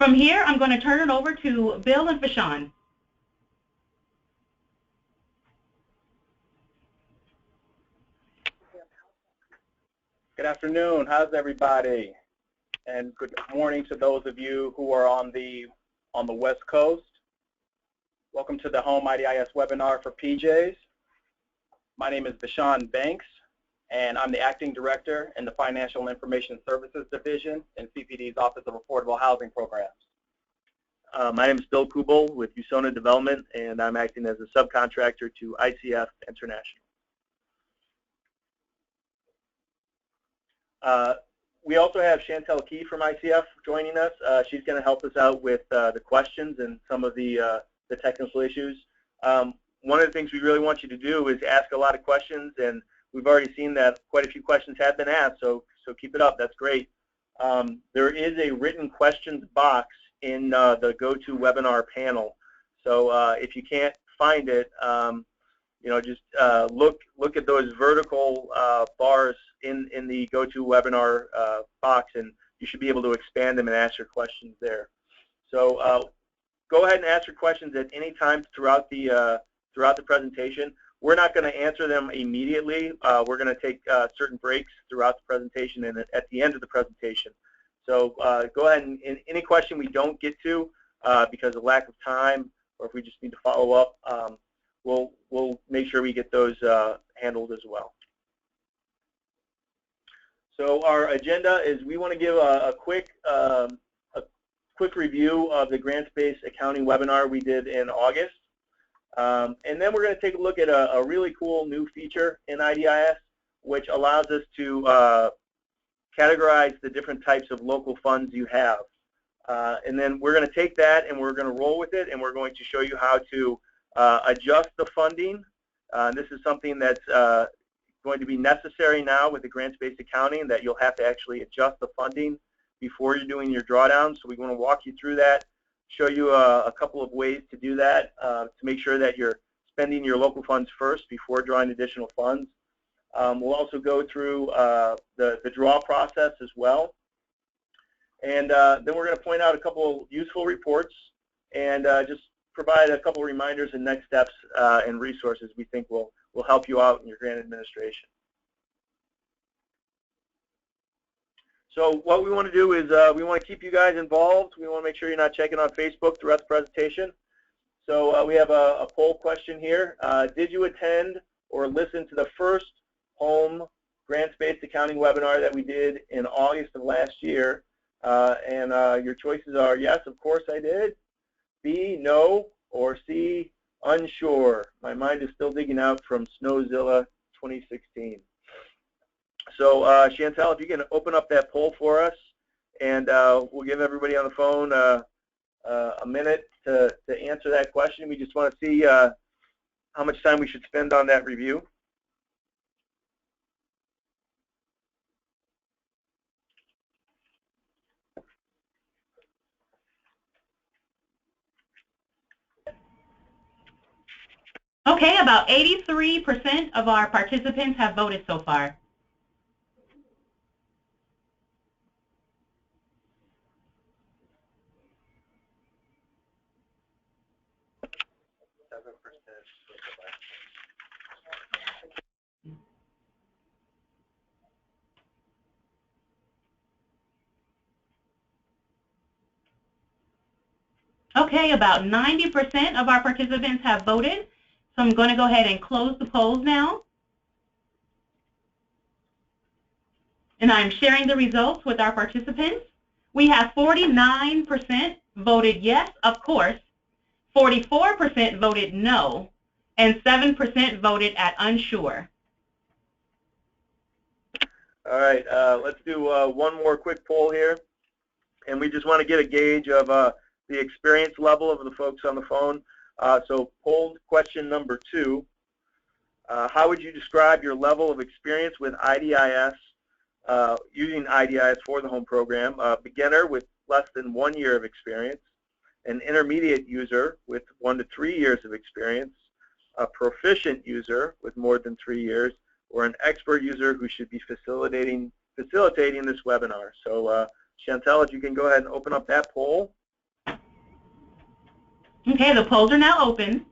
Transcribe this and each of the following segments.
From here, I'm going to turn it over to Bill and Fashawn. Good afternoon. How's everybody? And good morning to those of you who are on the West Coast. Welcome to the Home IDIS webinar for PJs. My name is Fashawn Banks, and I'm the Acting Director in the Financial Information Services Division in CPD's Office of Affordable Housing Programs. My name is Bill Kubel with USONA Development, and I'm acting as a subcontractor to ICF International. We also have Chantel Key from ICF joining us. She's going to help us out with the questions and some of the technical issues. One of the things we really want you to do is ask a lot of questions, and we've already seen that quite a few questions have been asked, so keep it up. That's great. There is a written questions box in the GoToWebinar panel, so if you can't find it, just look at those vertical bars in the GoToWebinar box, and you should be able to expand them and ask your questions there. So go ahead and ask your questions at any time throughout the presentation. We're not going to answer them immediately. We're going to take certain breaks throughout the presentation and at the end of the presentation. So go ahead and any question we don't get to because of lack of time, or if we just need to follow up, we'll make sure we get those handled as well. So our agenda is we want to give a quick review of the grants-based accounting webinar we did in August. And then we're going to take a look at a really cool new feature in IDIS, which allows us to categorize the different types of local funds you have. And then we're going to take that and we're going to roll with it, and we're going to show you how to adjust the funding. This is something that's going to be necessary now with the grants-based accounting, that you'll have to actually adjust the funding before you're doing your drawdown. So we want to walk you through that, show you a couple of ways to do that to make sure that you're spending your local funds first before drawing additional funds. We'll also go through the draw process as well. And then we're going to point out a couple useful reports and just provide a couple reminders and next steps and resources we think will help you out in your grant administration. So what we want to do is we want to keep you guys involved. We want to make sure you're not checking on Facebook throughout the presentation. So we have a poll question here. Did you attend or listen to the first home grants-based accounting webinar that we did in August of last year? And your choices are yes, of course I did, B, no, or C, unsure. My mind is still digging out from Snowzilla 2016. So Chantel, if you can open up that poll for us, and we'll give everybody on the phone a minute to answer that question. We just want to see how much time we should spend on that review. Okay, about 83% of our participants have voted so far. Okay, about 90% of our participants have voted. So I'm going to go ahead and close the polls now. And I'm sharing the results with our participants. We have 49% voted yes, of course, 44% voted no, and 7% voted at unsure. All right, let's do one more quick poll here. And we just want to get a gauge of the experience level of the folks on the phone. So poll question number 2, how would you describe your level of experience with IDIS, using IDIS for the home program? Beginner with less than 1 year of experience, an intermediate user with 1 to 3 years of experience, a proficient user with more than 3 years, or an expert user who should be facilitating this webinar. So Chantel, if you can go ahead and open up that poll. Okay, the polls are now open.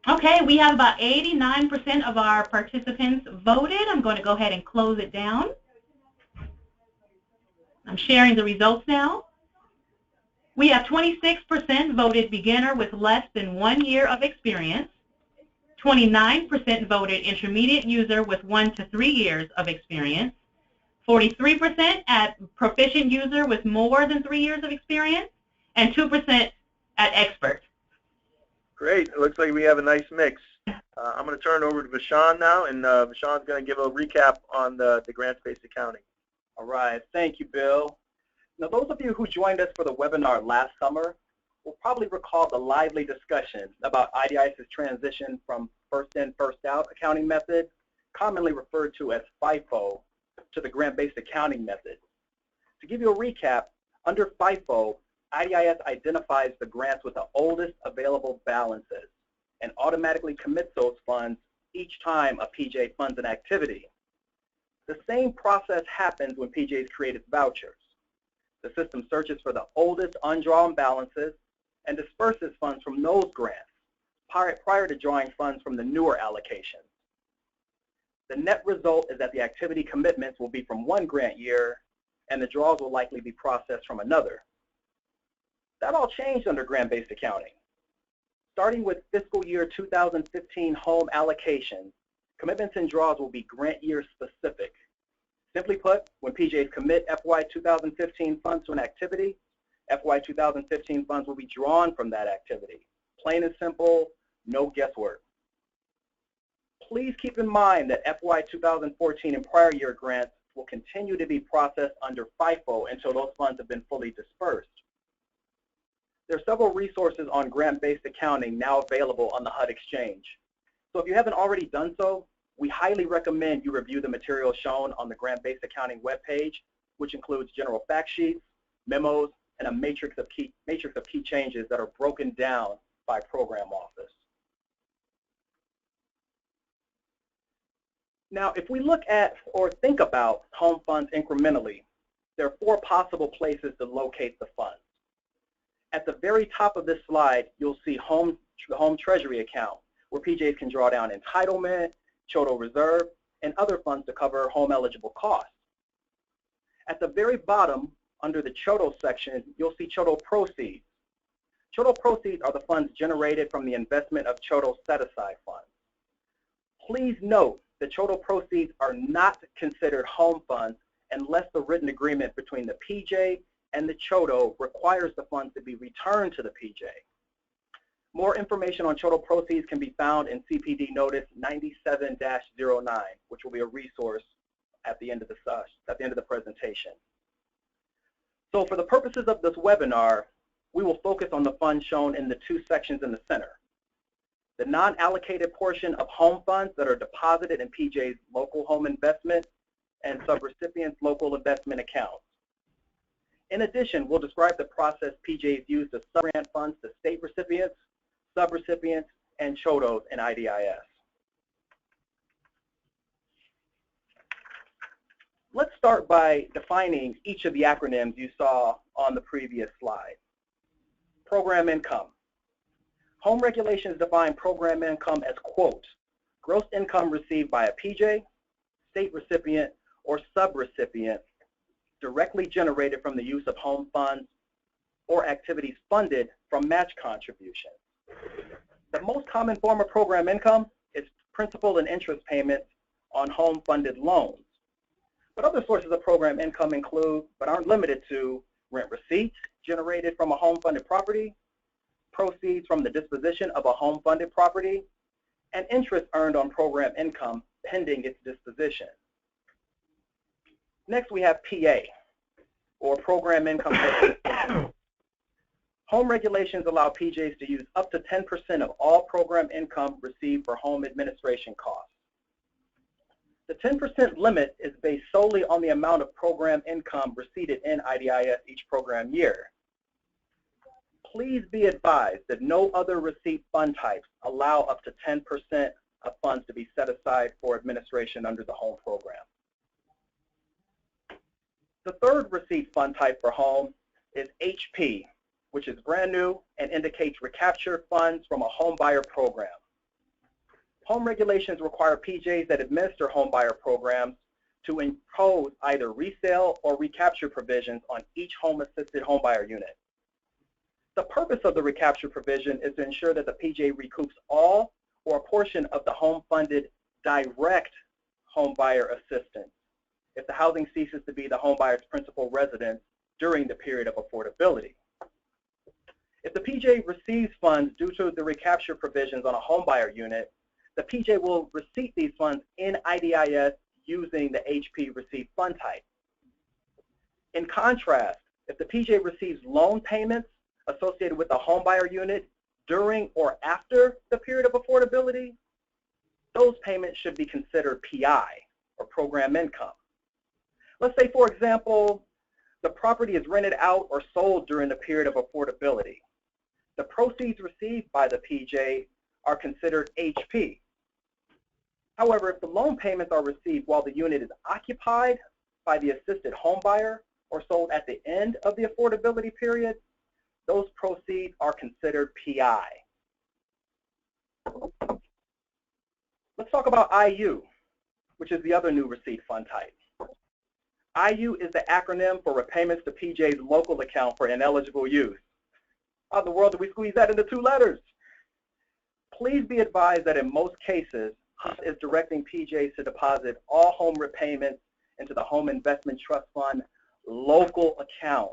Okay, we have about 89% of our participants voted. I'm going to go ahead and close it down. I'm sharing the results now. We have 26% voted beginner with less than 1 year of experience. 29% voted intermediate user with 1 to 3 years of experience. 43% at proficient user with more than 3 years of experience. And 2% at expert. Great. It looks like we have a nice mix. I'm going to turn it over to Vaughn now, and Vaughn's going to give a recap on the grants-based accounting. All right. Thank you, Bill. Now, those of you who joined us for the webinar last summer will probably recall the lively discussion about IDIS's transition from first-in, first-out accounting method, commonly referred to as FIFO, to the grant-based accounting method. To give you a recap, under FIFO, IDIS identifies the grants with the oldest available balances and automatically commits those funds each time a PJ funds an activity. The same process happens when PJs create its vouchers. The system searches for the oldest undrawn balances and disperses funds from those grants prior to drawing funds from the newer allocations. The net result is that the activity commitments will be from one grant year and the draws will likely be processed from another. That all changed under grant-based accounting. Starting with fiscal year 2015 home allocations, commitments and draws will be grant year specific. Simply put, when PJs commit FY 2015 funds to an activity, FY 2015 funds will be drawn from that activity. Plain and simple, no guesswork. Please keep in mind that FY 2014 and prior year grants will continue to be processed under FIFO until those funds have been fully dispersed. There are several resources on grant-based accounting now available on the HUD Exchange. So if you haven't already done so, we highly recommend you review the materials shown on the grant-based accounting webpage, which includes general fact sheets, memos, and a matrix of key changes that are broken down by program office. Now, if we look at or think about home funds incrementally, there are 4 possible places to locate the funds. At the very top of this slide, you'll see the Home Treasury account, where PJs can draw down entitlement, CHOTO reserve, and other funds to cover home eligible costs. At the very bottom, under the CHOTO section, you'll see CHOTO proceeds. CHOTO proceeds are the funds generated from the investment of CHOTO set-aside funds. Please note that CHOTO proceeds are not considered home funds unless the written agreement between the PJ and the CHOTO requires the funds to be returned to the PJ. More information on CHOTO proceeds can be found in CPD Notice 97-09, which will be a resource at the end of the presentation. So for the purposes of this webinar, we will focus on the funds shown in the 2 sections in the center. The non-allocated portion of home funds that are deposited in PJ's local home investment and subrecipients' local investment accounts. In addition, we'll describe the process PJs use to subgrant funds to state recipients, subrecipients, and CHOTOs in IDIS. Let's start by defining each of the acronyms you saw on the previous slide. Program income. Home regulations define program income as, quote, gross income received by a PJ, state recipient, or subrecipient directly generated from the use of home funds or activities funded from match contributions. The most common form of program income is principal and interest payments on home-funded loans. But other sources of program income include, but aren't limited to, rent receipts generated from a home-funded property, proceeds from the disposition of a home-funded property, and interest earned on program income pending its disposition. Next, we have PA, or program income. Home regulations allow PJs to use up to 10% of all program income received for home administration costs. The 10% limit is based solely on the amount of program income received in IDIS each program year. Please be advised that no other receipt fund types allow up to 10% of funds to be set aside for administration under the home program. The third receipt fund type for home is HP, which is brand new and indicates recapture funds from a home buyer program. Home regulations require PJs that administer home buyer programs to impose either resale or recapture provisions on each home-assisted home buyer unit. The purpose of the recapture provision is to ensure that the PJ recoups all or a portion of the home-funded direct home buyer assistance if the housing ceases to be the home buyer's principal residence during the period of affordability. If the PJ receives funds due to the recapture provisions on a home buyer unit, the PJ will receipt these funds in IDIS using the HP receipt fund type. In contrast, if the PJ receives loan payments associated with the home buyer unit during or after the period of affordability, those payments should be considered PI, or program income. Let's say, for example, the property is rented out or sold during the period of affordability. The proceeds received by the PJ are considered HP. However, if the loan payments are received while the unit is occupied by the assisted home buyer or sold at the end of the affordability period, those proceeds are considered PI. Let's talk about IU, which is the other new receipt fund type. IU is the acronym for repayments to PJ's local account for ineligible use. How in the world do we squeeze that into 2 letters? Please be advised that in most cases, HUD is directing PJs to deposit all home repayments into the Home Investment Trust Fund local account,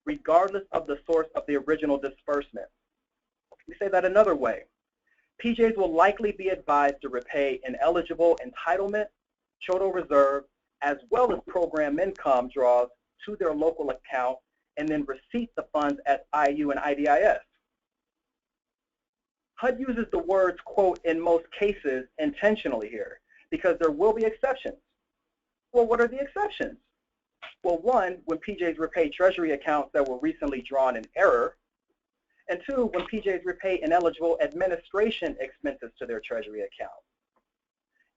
regardless of the source of the original disbursement. Let me say that another way. PJs will likely be advised to repay ineligible entitlement, total reserve, as well as program income draws to their local account and then receipt the funds at IU and IDIS. HUD uses the words, quote, in most cases intentionally here because there will be exceptions. Well, what are the exceptions? Well, 1, when PJs repay Treasury accounts that were recently drawn in error, and 2, when PJs repay ineligible administration expenses to their Treasury account.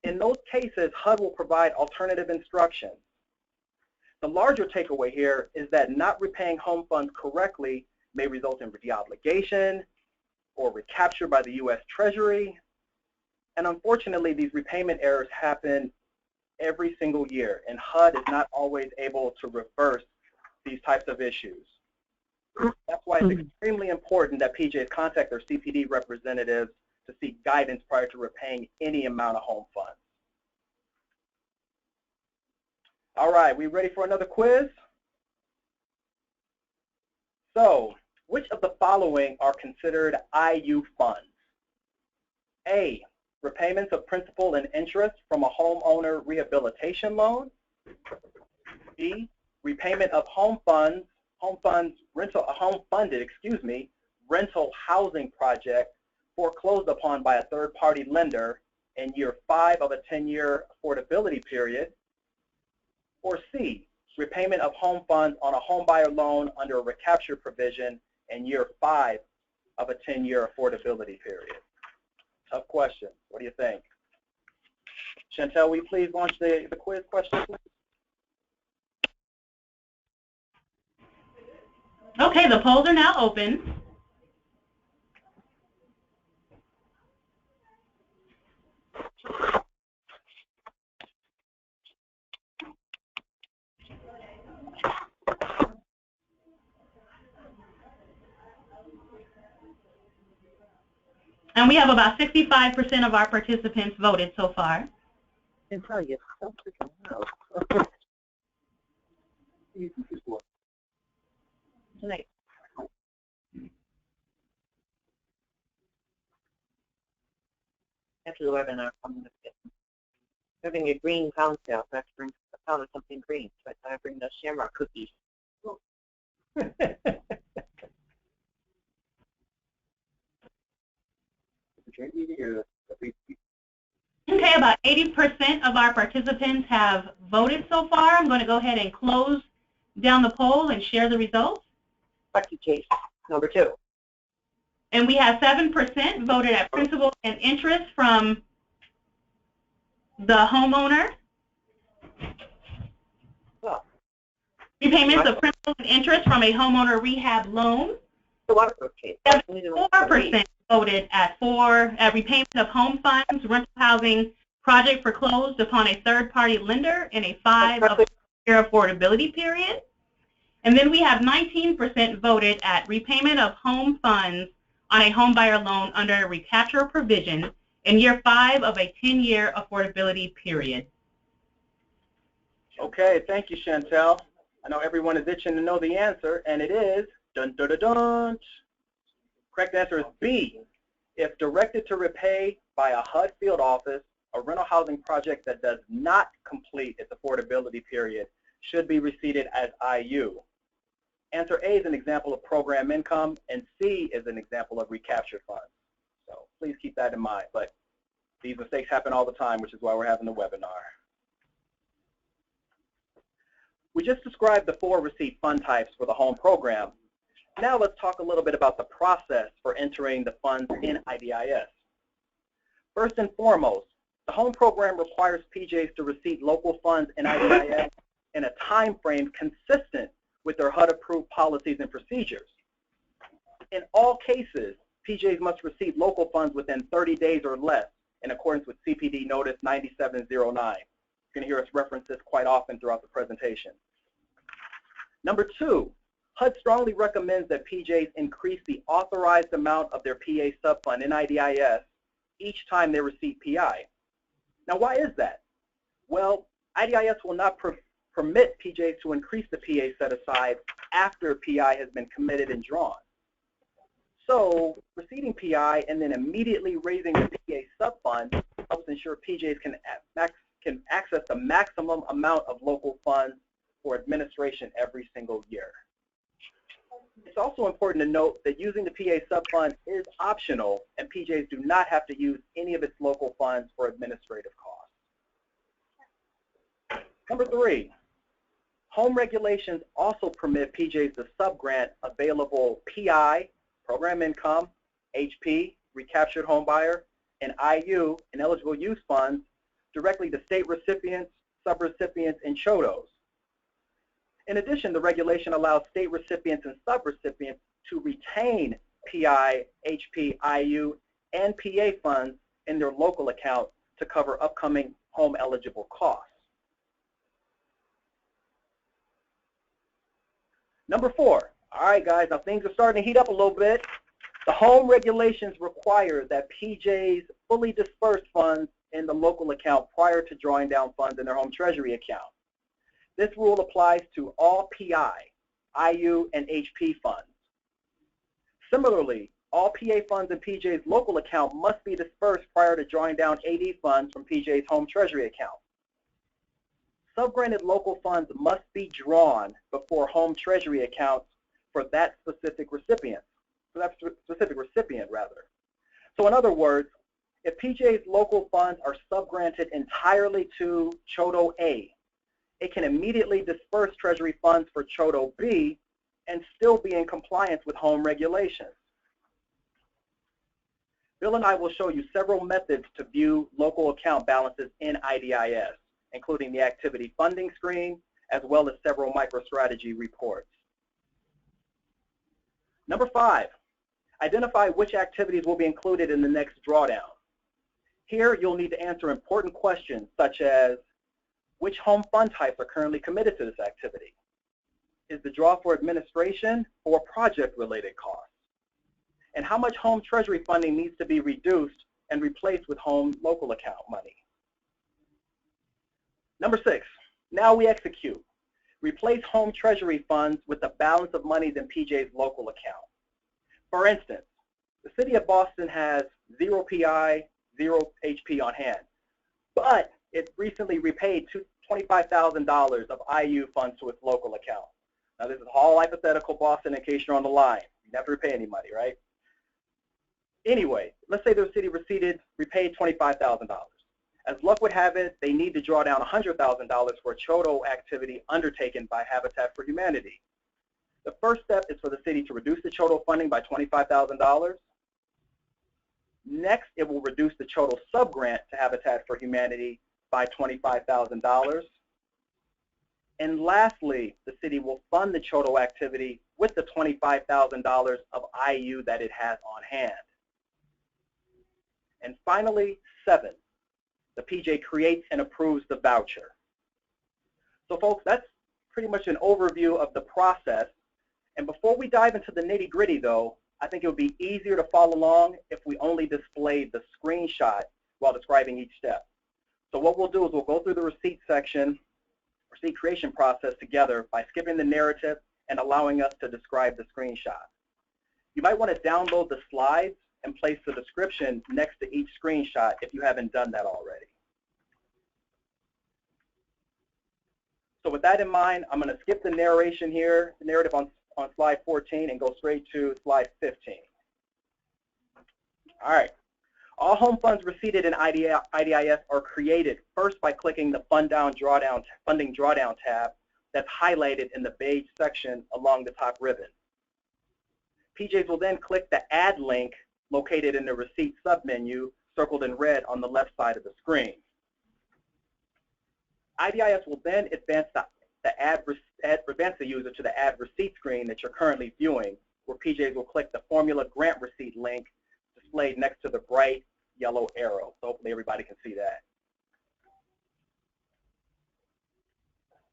In those cases, HUD will provide alternative instructions. The larger takeaway here is that not repaying home funds correctly may result in deobligation or recapture by the U.S. Treasury. And unfortunately, these repayment errors happen every single year, and HUD is not always able to reverse these types of issues. That's why it's extremely important that PJs contact their CPD representatives to seek guidance prior to repaying any amount of home funds. All right, we ready for another quiz? So, which of the following are considered IU funds? A, repayments of principal and interest from a homeowner rehabilitation loan. B, repayment of home-funded rental housing project foreclosed upon by a third-party lender in year 5 of a 10-year affordability period. Or C, repayment of home funds on a homebuyer loan under a recapture provision in year 5 of a 10-year affordability period. Tough question. What do you think? Chantel, will you please launch the quiz question, please? Okay, the polls are now open. And we have about 65% of our participants voted so far. I can tell you, so freaking loud. Tonight. After the webinar, I'm going to get having a green pound sale. So I have to bring a pound of something green. So I thought I'd bring those shamrock cookies. Okay, about 80% of our participants have voted so far. I'm going to go ahead and close down the poll and share the results. Back to case number 2. And we have 7% voted at principal and interest from the homeowner. Oh. Repayments of principal and interest from a homeowner rehab loan. The waterproof case. 74% voted at repayment of home funds, rental housing project foreclosed upon a third-party lender in a 5-year affordability period. And then we have 19% voted at repayment of home funds on a homebuyer loan under a recapture provision in year 5 of a 10-year affordability period. Okay, thank you, Chantel. I know everyone is itching to know the answer, and it is, dun dun dun dun. Correct answer is B. If directed to repay by a HUD field office, a rental housing project that does not complete its affordability period should be receipted as IU. Answer A is an example of program income, and C is an example of recaptured funds. So please keep that in mind. But these mistakes happen all the time, which is why we're having the webinar. We just described the 4 receipt fund types for the home program. Now let's talk a little bit about the process for entering the funds in IDIS. First and foremost, the home program requires PJs to receive local funds in IDIS in a time frame consistent with their HUD-approved policies and procedures. In all cases, PJs must receive local funds within 30 days or less in accordance with CPD Notice 9709. You're going to hear us reference this quite often throughout the presentation. Number 2, HUD strongly recommends that PJs increase the authorized amount of their PA subfund in IDIS each time they receive PI. Now, why is that? Well, IDIS will not permit PJs to increase the PA set aside after PI has been committed and drawn. So, receiving PI and then immediately raising the PA subfund helps ensure PJs can access the maximum amount of local funds for administration every single year. It's also important to note that using the PA subfund is optional, and PJs do not have to use any of its local funds for administrative costs. Number 3, home regulations also permit PJs to subgrant available PI, program income, HP, recaptured homebuyer, and IU, ineligible use funds, directly to state recipients, subrecipients, and CHODOs. In addition, the regulation allows state recipients and subrecipients to retain PI, HP, IU, and PA funds in their local account to cover upcoming home eligible costs. Number 4, all right guys, now things are starting to heat up a little bit. The home regulations require that PJs fully disperse funds in the local account prior to drawing down funds in their home treasury account. This rule applies to all PI, IU, and HP funds. Similarly, all PA funds in PJ's local account must be dispersed prior to drawing down AD funds from PJ's home treasury account. Subgranted local funds must be drawn before home treasury accounts for that specific recipient. So in other words, if PJ's local funds are subgranted entirely to CHODO A, it can immediately disperse treasury funds for CHODO B and still be in compliance with home regulations. Bill and I will show you several methods to view local account balances in IDIS, including the activity funding screen, as well as several MicroStrategy reports. Number 5, identify which activities will be included in the next drawdown. Here, you'll need to answer important questions such as, which home fund types are currently committed to this activity? Is the draw for administration or project-related costs? And how much home treasury funding needs to be reduced and replaced with home local account money? Number 6, now we execute. Replace home treasury funds with the balance of monies in PJ's local account. For instance, the City of Boston has 0 PI, 0 HP on hand, but it recently repaid $25,000 of IU funds to its local account. Now, this is all hypothetical, Boston, in case you're on the line. You never repay any money, right? Anyway, let's say the city repaid $25,000. As luck would have it, they need to draw down $100,000 for a total activity undertaken by Habitat for Humanity. The first step is for the city to reduce the total funding by $25,000. Next, it will reduce the total subgrant to Habitat for Humanity by $25,000. And lastly, the city will fund the total activity with the $25,000 of IU that it has on hand. And finally, 7, the PJ creates and approves the voucher. So folks, that's pretty much an overview of the process. And before we dive into the nitty-gritty though, I think it would be easier to follow along if we only displayed the screenshot while describing each step. So what we'll do is we'll go through the receipt section, receipt creation process together by skipping the narrative and allowing us to describe the screenshot. You might want to download the slides and place the description next to each screenshot if you haven't done that already. So with that in mind, I'm going to skip the narration here, the narrative on slide 14, and go straight to slide 15. All right. All home funds receipted in IDIS are created first by clicking the Funding Drawdown tab that's highlighted in the beige section along the top ribbon. PJs will then click the Add link located in the Receipt submenu circled in red on the left side of the screen. IDIS will then advance the user to the Add Receipt screen that you're currently viewing, where PJs will click the Formula Grant Receipt link displayed next to the bright yellow arrow. So hopefully everybody can see that.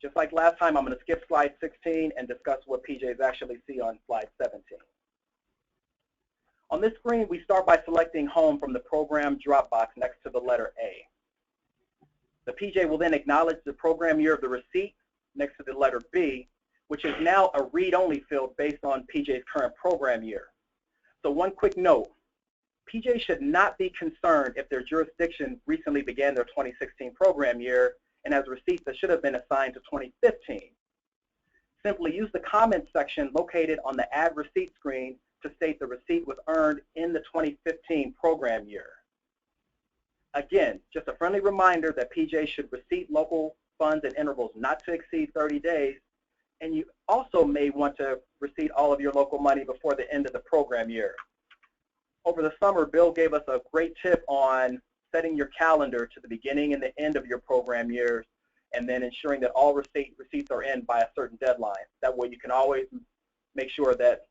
Just like last time, I'm going to skip slide 16 and discuss what PJs actually see on slide 17. On this screen, we start by selecting Home from the program drop box next to the letter A. The PJ will then acknowledge the program year of the receipt next to the letter B, which is now a read-only field based on PJ's current program year. So one quick note, PJ should not be concerned if their jurisdiction recently began their 2016 program year and has receipts that should have been assigned to 2015. Simply use the comments section located on the Add Receipt screen to state the receipt was earned in the 2015 program year. Again, just a friendly reminder that PJ should receipt local funds at intervals not to exceed 30 days, and you also may want to receipt all of your local money before the end of the program year. Over the summer, Bill gave us a great tip on setting your calendar to the beginning and the end of your program years, and then ensuring that all receipts are in by a certain deadline. That way you can always make sure that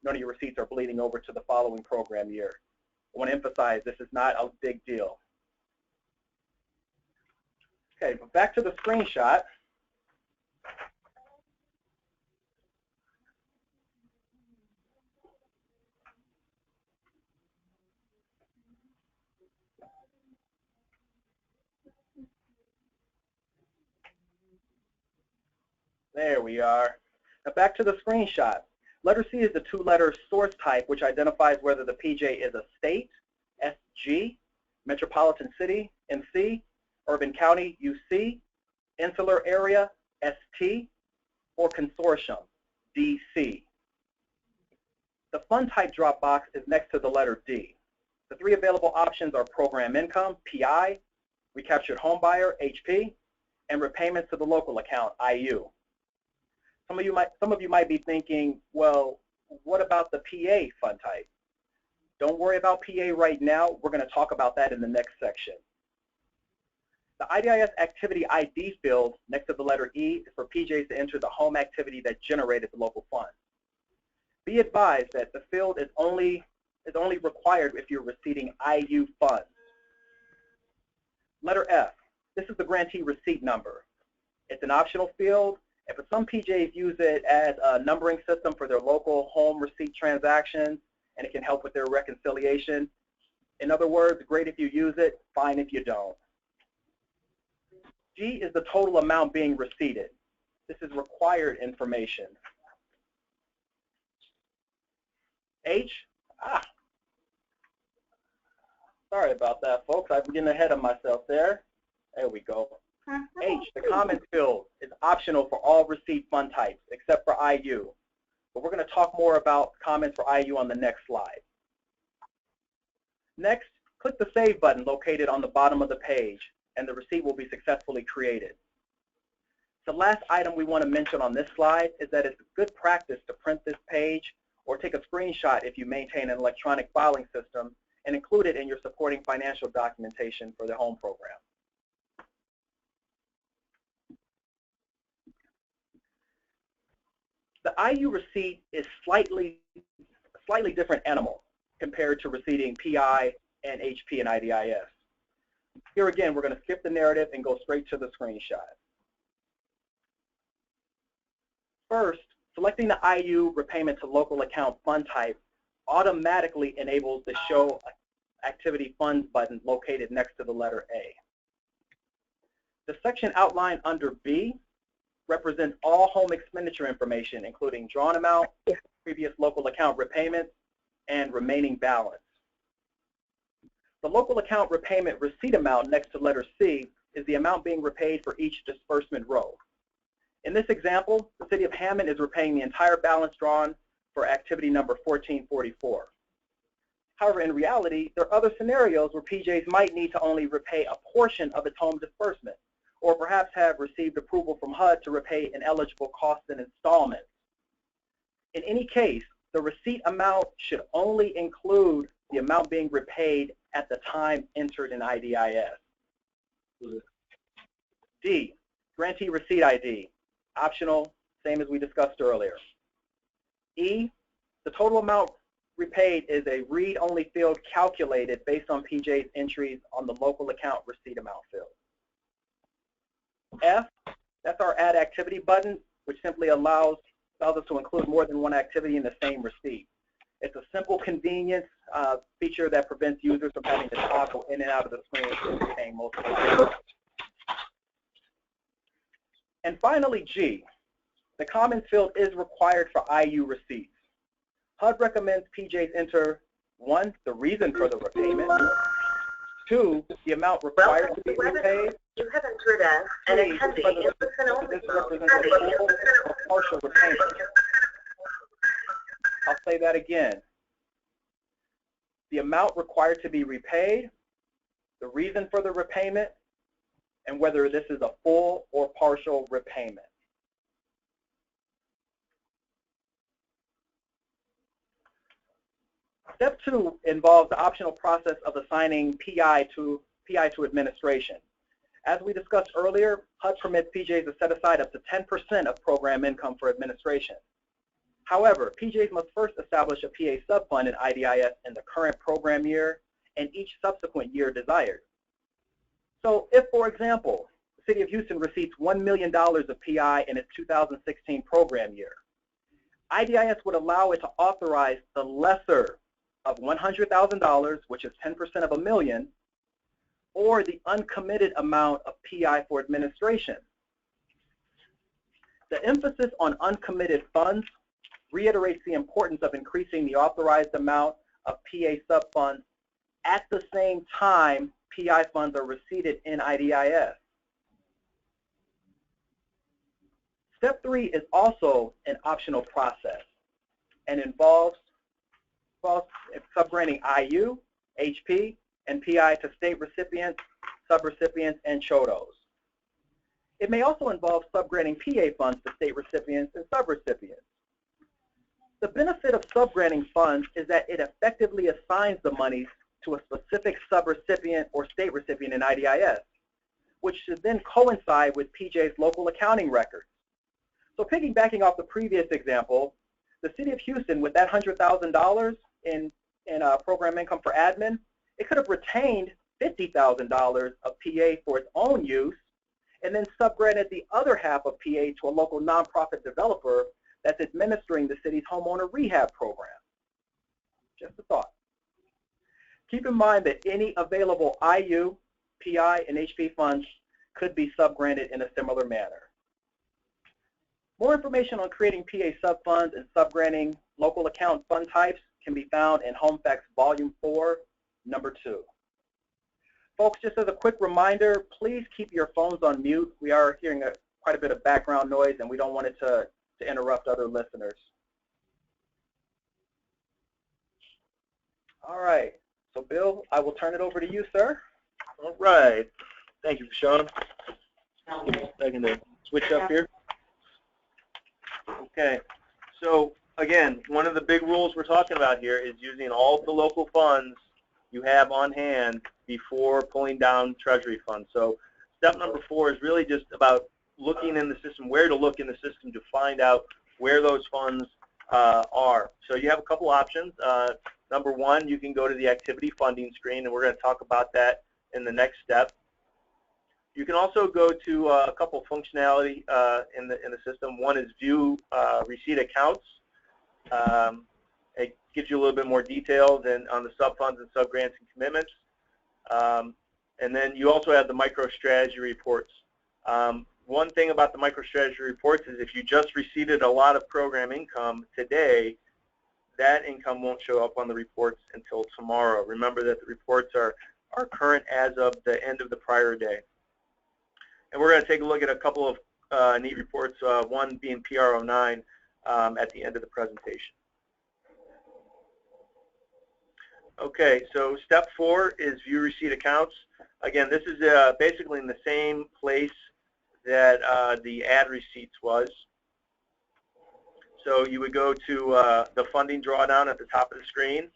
none of your receipts are bleeding over to the following program year. I want to emphasize this is not a big deal. Okay, but back to the screenshot. There we are. Now back to the screenshot. Letter C is the 2-letter source type, which identifies whether the PJ is a state, SG, metropolitan city, MC, urban county, UC, insular area, ST, or consortium, DC. The fund type drop box is next to the letter D. The 3 available options are program income, PI, recaptured homebuyer, HP, and repayments to the local account, IU. Some of you might be thinking, well, what about the PA fund type? Don't worry about PA right now. We're going to talk about that in the next section. The IDIS activity ID field next to the letter E is for PJs to enter the home activity that generated the local fund. Be advised that the field is only required if you're receiving IU funds. Letter F, this is the grantee receipt number. It's an optional field. And for some PJs use it as a numbering system for their local home receipt transactions, and it can help with their reconciliation. In other words, great if you use it, fine if you don't. G is the total amount being receipted. This is required information. H, sorry about that, folks. I'm getting ahead of myself there. There we go. H, the comments field, is optional for all receipt fund types except for IU. But we're going to talk more about comments for IU on the next slide. Next, click the Save button located on the bottom of the page, and the receipt will be successfully created. The last item we want to mention on this slide is that it's good practice to print this page or take a screenshot if you maintain an electronic filing system and include it in your supporting financial documentation for the HOME program. The IU receipt is slightly different animal compared to receiving PI and HP and IDIS. Here again, we're going to skip the narrative and go straight to the screenshot. First, selecting the IU repayment to local account fund type automatically enables the Show Activity Funds button located next to the letter A. The section outlined under B represents all home expenditure information, including drawn amount, previous local account repayments, and remaining balance. The local account repayment receipt amount next to letter C is the amount being repaid for each disbursement row. In this example, the City of Hammond is repaying the entire balance drawn for activity number 1444. However, in reality, there are other scenarios where PJs might need to only repay a portion of its home disbursement, or perhaps have received approval from HUD to repay an eligible cost in installments. In any case, the receipt amount should only include the amount being repaid at the time entered in IDIS. D, grantee receipt ID, optional, same as we discussed earlier. E, the total amount repaid is a read-only field calculated based on PJ's entries on the local account receipt amount field. F, that's our Add Activity button, which simply allows us to include more than one activity in the same receipt. It's a simple convenience feature that prevents users from having to toggle in and out of the screen and repaying multiple items. And finally, G, the comments field is required for IU receipts. HUD recommends PJs enter 1, the reason for the repayment, 2, the amount required to be repaid, You have entered as an attendee in this represents a full or partial repayment. I'll say that again. The amount required to be repaid, the reason for the repayment, and whether this is a full or partial repayment. Step 2 involves the optional process of assigning PI to administration. As we discussed earlier, HUD permits PJs to set aside up to 10% of program income for administration. However, PJs must first establish a PA subfund in IDIS in the current program year and each subsequent year desired. So if, for example, the City of Houston receipts $1 million of PI in its 2016 program year, IDIS would allow it to authorize the lesser of $100,000, which is 10% of $1 million, or the uncommitted amount of PI for administration. The emphasis on uncommitted funds reiterates the importance of increasing the authorized amount of PA subfunds at the same time PI funds are receipted in IDIS. Step 3 is also an optional process and involves subgranting IU, HP, and PI to state recipients, subrecipients, and CHODOs. It may also involve subgranting PA funds to state recipients and subrecipients. The benefit of subgranting funds is that it effectively assigns the monies to a specific subrecipient or state recipient in IDIS, which should then coincide with PJ's local accounting records. So piggybacking off the previous example, the City of Houston, with that $100,000 in program income for admin, it could have retained $50,000 of PA for its own use and then subgranted the other half of PA to a local nonprofit developer that's administering the city's homeowner rehab program. Just a thought. Keep in mind that any available IU, PI, and HP funds could be subgranted in a similar manner. More information on creating PA subfunds and subgranting local account fund types can be found in Home Facts Volume 4, Number 2. Folks, just as a quick reminder, please keep your phones on mute. We are hearing quite a bit of background noise, and we don't want it to interrupt other listeners. All right, So Bill, I will turn it over to you, sir. All right. Thank you, Sean. Give me a second to switch up here. Okay. So again, one of the big rules we're talking about here is using all of the local funds you have on hand before pulling down Treasury funds. So step number 4 is really just about looking in the system, where to look in the system to find out where those funds are. So you have a couple options. Number 1, you can go to the activity funding screen, and we're going to talk about that in the next step. You can also go to a couple of functionality in the system. One is view receipt accounts. It gives you a little bit more detail than on the sub-funds and sub-grants and commitments. And then you also have the MicroStrategy reports. One thing about the MicroStrategy reports is if you just received a lot of program income today, that income won't show up on the reports until tomorrow. Remember that the reports are current as of the end of the prior day. And we're going to take a look at a couple of neat reports, one being PR09 at the end of the presentation. Okay, so step 4 is view receipt accounts. Again, this is basically in the same place that the ad receipts was. So you would go to the funding drawdown at the top of the screen,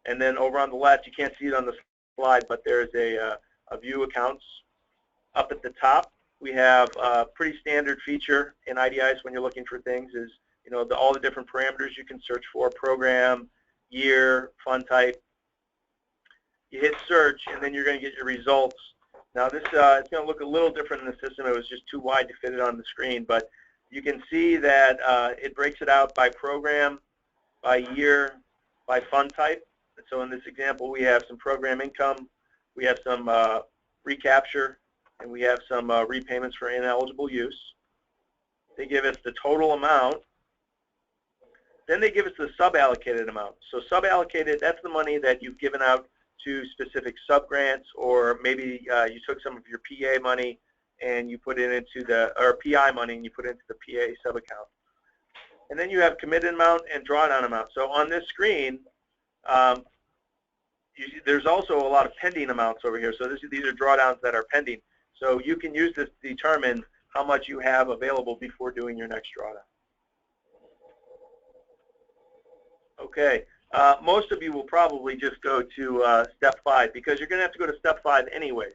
and then over on the left, you can't see it on the slide, but there's a view accounts. Up at the top, we have a pretty standard feature in IDIS when you're looking for things is, you know, all the different parameters you can search for: program, year, fund type. You hit search, and then you're going to get your results. Now this it's going to look a little different in the system. It was just too wide to fit it on the screen, but you can see that it breaks it out by program, by year, by fund type. So in this example, we have some program income, we have some recapture, and we have some repayments for ineligible use. They give us the total amount. Then they give us the sub-allocated amount. So sub-allocated, that's the money that you've given out to specific sub-grants, or maybe you took some of your PA money and you put it into the, or PI money and you put it into the PA sub-account. And then you have committed amount and drawdown amount. So on this screen, there's also a lot of pending amounts over here. So these are drawdowns that are pending. So you can use this to determine how much you have available before doing your next drawdown. Okay, most of you will probably just go to step 5 because you're going to have to go to step 5 anyway.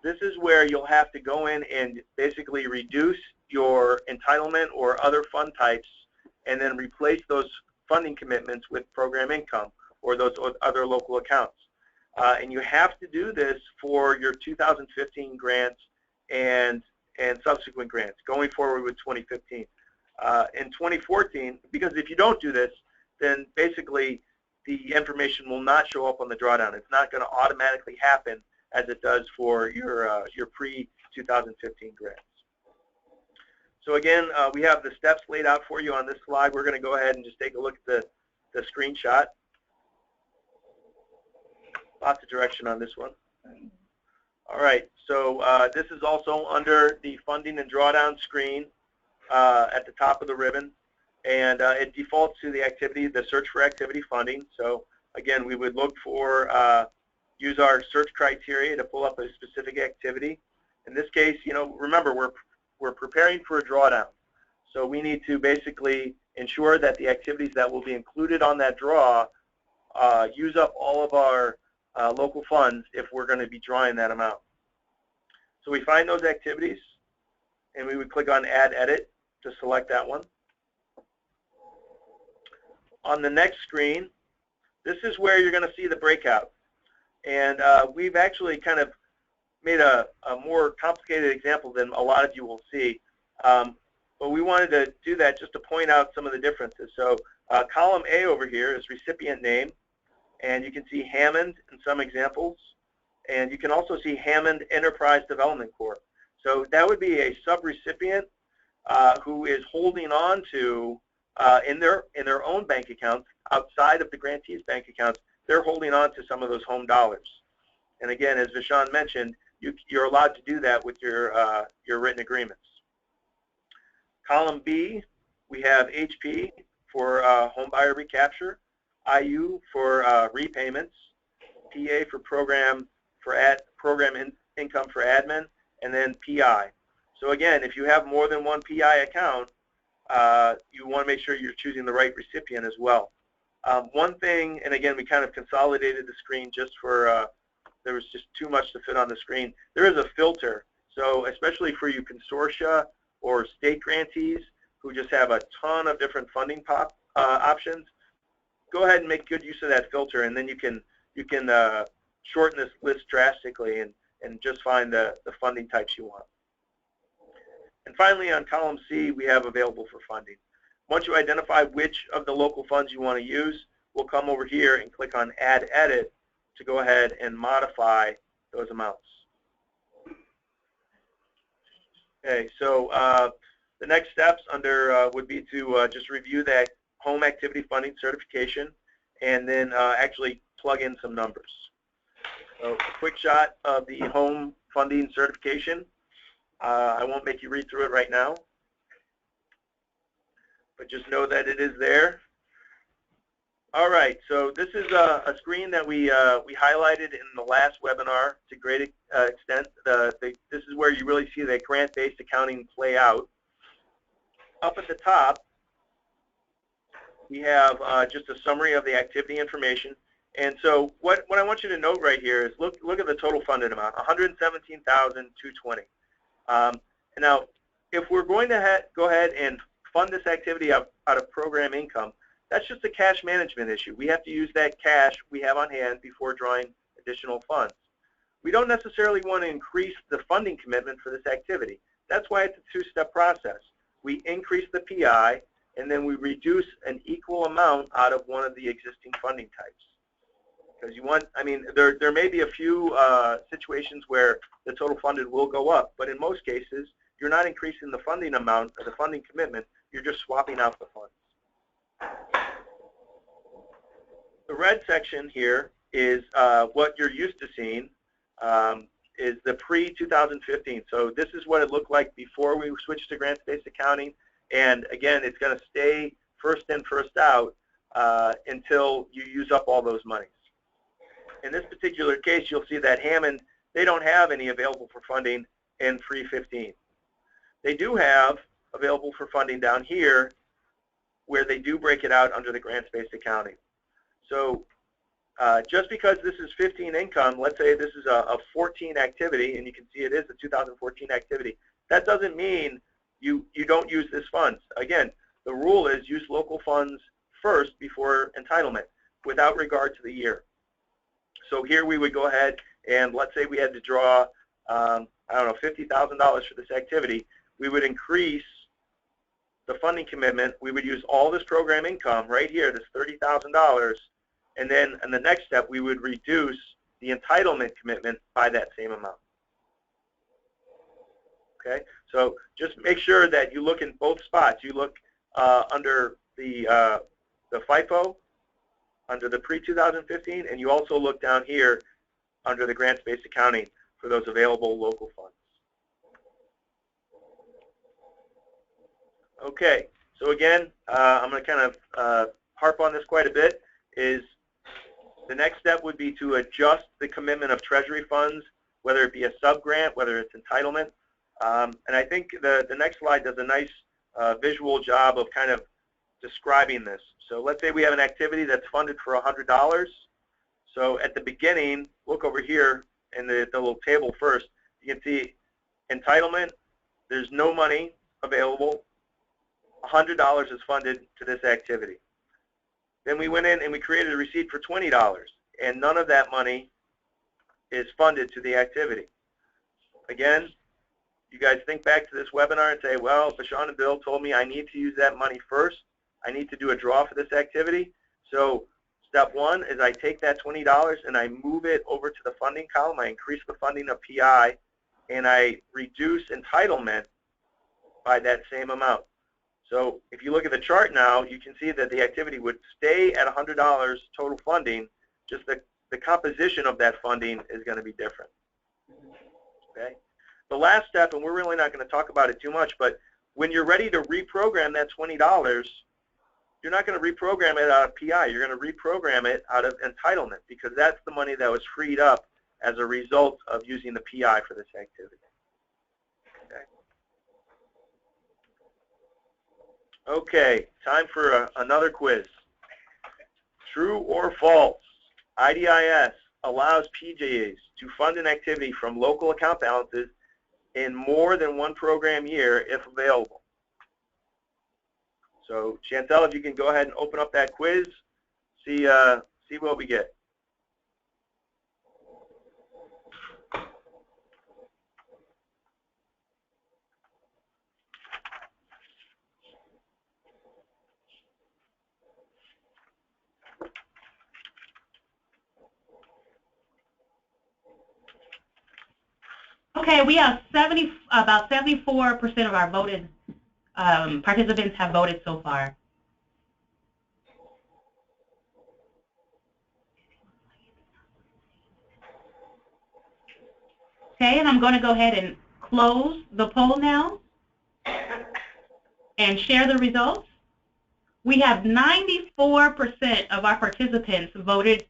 This is where you'll have to go in and basically reduce your entitlement or other fund types and then replace those funding commitments with program income or those other local accounts. And you have to do this for your 2015 grants and subsequent grants going forward with 2015. In 2014, because if you don't do this, then basically the information will not show up on the drawdown. It's not going to automatically happen as it does for your pre-2015 grants. So again, we have the steps laid out for you on this slide. We're going to go ahead and just take a look at the screenshot. Lots of direction on this one. All right, so this is also under the funding and drawdown screen at the top of the ribbon. And it defaults to the activity, the search for activity funding. So again, we would look for, use our search criteria to pull up a specific activity. In this case, you know, remember, we're preparing for a drawdown. So we need to basically ensure that the activities that will be included on that draw use up all of our local funds if we're going to be drawing that amount. So we find those activities, and we would click on Add Edit to select that one. On the next screen, this is where you're going to see the breakout. And we've actually kind of made a more complicated example than a lot of you will see. But we wanted to do that just to point out some of the differences. So column A over here is recipient name. And you can see Hammond in some examples. And you can also see Hammond Enterprise Development Corp. So that would be a subrecipient who is holding on to, in their own bank accounts, outside of the grantee's bank accounts, they're holding on to some of those home dollars. And again, as Vishon mentioned, you're allowed to do that with your written agreements. Column B, we have HP for homebuyer recapture, IU for repayments, PA for program income for admin, and then PI. So again, if you have more than one PI account, you want to make sure you're choosing the right recipient as well. One thing, and again, we kind of consolidated the screen just for, there was just too much to fit on the screen. There is a filter. So especially for you consortia or state grantees who just have a ton of different funding options, go ahead and make good use of that filter, and then you can shorten this list drastically and just find the funding types you want. And finally, on column C, we have available for funding. Once you identify which of the local funds you want to use, we'll come over here and click on Add Edit to go ahead and modify those amounts. Okay, so the next steps under would be to just review that home activity funding certification and then actually plug in some numbers. So a quick shot of the home funding certification. I won't make you read through it right now, but just know that it is there. All right, so this is a screen that we highlighted in the last webinar to great extent. This is where you really see the grant-based accounting play out. Up at the top, we have just a summary of the activity information. And so what I want you to note right here is look at the total funded amount, $117,220. And now, if we're going to go ahead and fund this activity out of program income, that's just a cash management issue. We have to use that cash we have on hand before drawing additional funds. We don't necessarily want to increase the funding commitment for this activity. That's why it's a two-step process. We increase the PI, and then we reduce an equal amount out of one of the existing funding types. Because you want, I mean, there may be a few situations where the total funded will go up, but in most cases, you're not increasing the funding amount or the funding commitment, you're just swapping out the funds. The red section here is what you're used to seeing, is the pre-2015. So this is what it looked like before we switched to grants-based accounting. And again, it's going to stay first in, first out until you use up all those monies. In this particular case, you'll see that Hammond, they don't have any available for funding in pre-15. They do have available for funding down here where they do break it out under the grants-based accounting. So just because this is 15 income, let's say this is a 14 activity, and you can see it is a 2014 activity, that doesn't mean you don't use this funds. Again, the rule is use local funds first before entitlement without regard to the year. So here we would go ahead and let's say we had to draw, I don't know, $50,000 for this activity. We would increase the funding commitment. We would use all this program income right here, this $30,000, and then in the next step we would reduce the entitlement commitment by that same amount. Okay, so just make sure that you look in both spots. You look under the FIFO, under the pre-2015, and you also look down here under the grants-based accounting for those available local funds. Okay, so again, I'm going to kind of harp on this quite a bit, is the next step would be to adjust the commitment of Treasury funds, whether it be a sub-grant, whether it's entitlement. And I think the next slide does a nice visual job of kind of describing this. So let's say we have an activity that's funded for $100. So at the beginning, look over here in the little table first. You can see entitlement, there's no money available. $100 is funded to this activity. Then we went in and we created a receipt for $20, and none of that money is funded to the activity. Again, you guys think back to this webinar and say, well, Bashan and Bill told me I need to use that money first. I need to do a draw for this activity. So step one is I take that $20 and I move it over to the funding column. I increase the funding of PI, and I reduce entitlement by that same amount. So if you look at the chart now, you can see that the activity would stay at $100 total funding, just the composition of that funding is going to be different. Okay. The last step, and we're really not going to talk about it too much, but when you're ready to reprogram that $20, you're not going to reprogram it out of PI. You're going to reprogram it out of entitlement because that's the money that was freed up as a result of using the PI for this activity. Okay, time for another quiz. True or false? IDIS allows PJs to fund an activity from local account balances in more than one program year if available. So Chantel, if you can go ahead and open up that quiz, see what we get. Okay, we have about 74% of our voted participants have voted so far. Okay, and I'm going to go ahead and close the poll now and share the results. We have 94% of our participants voted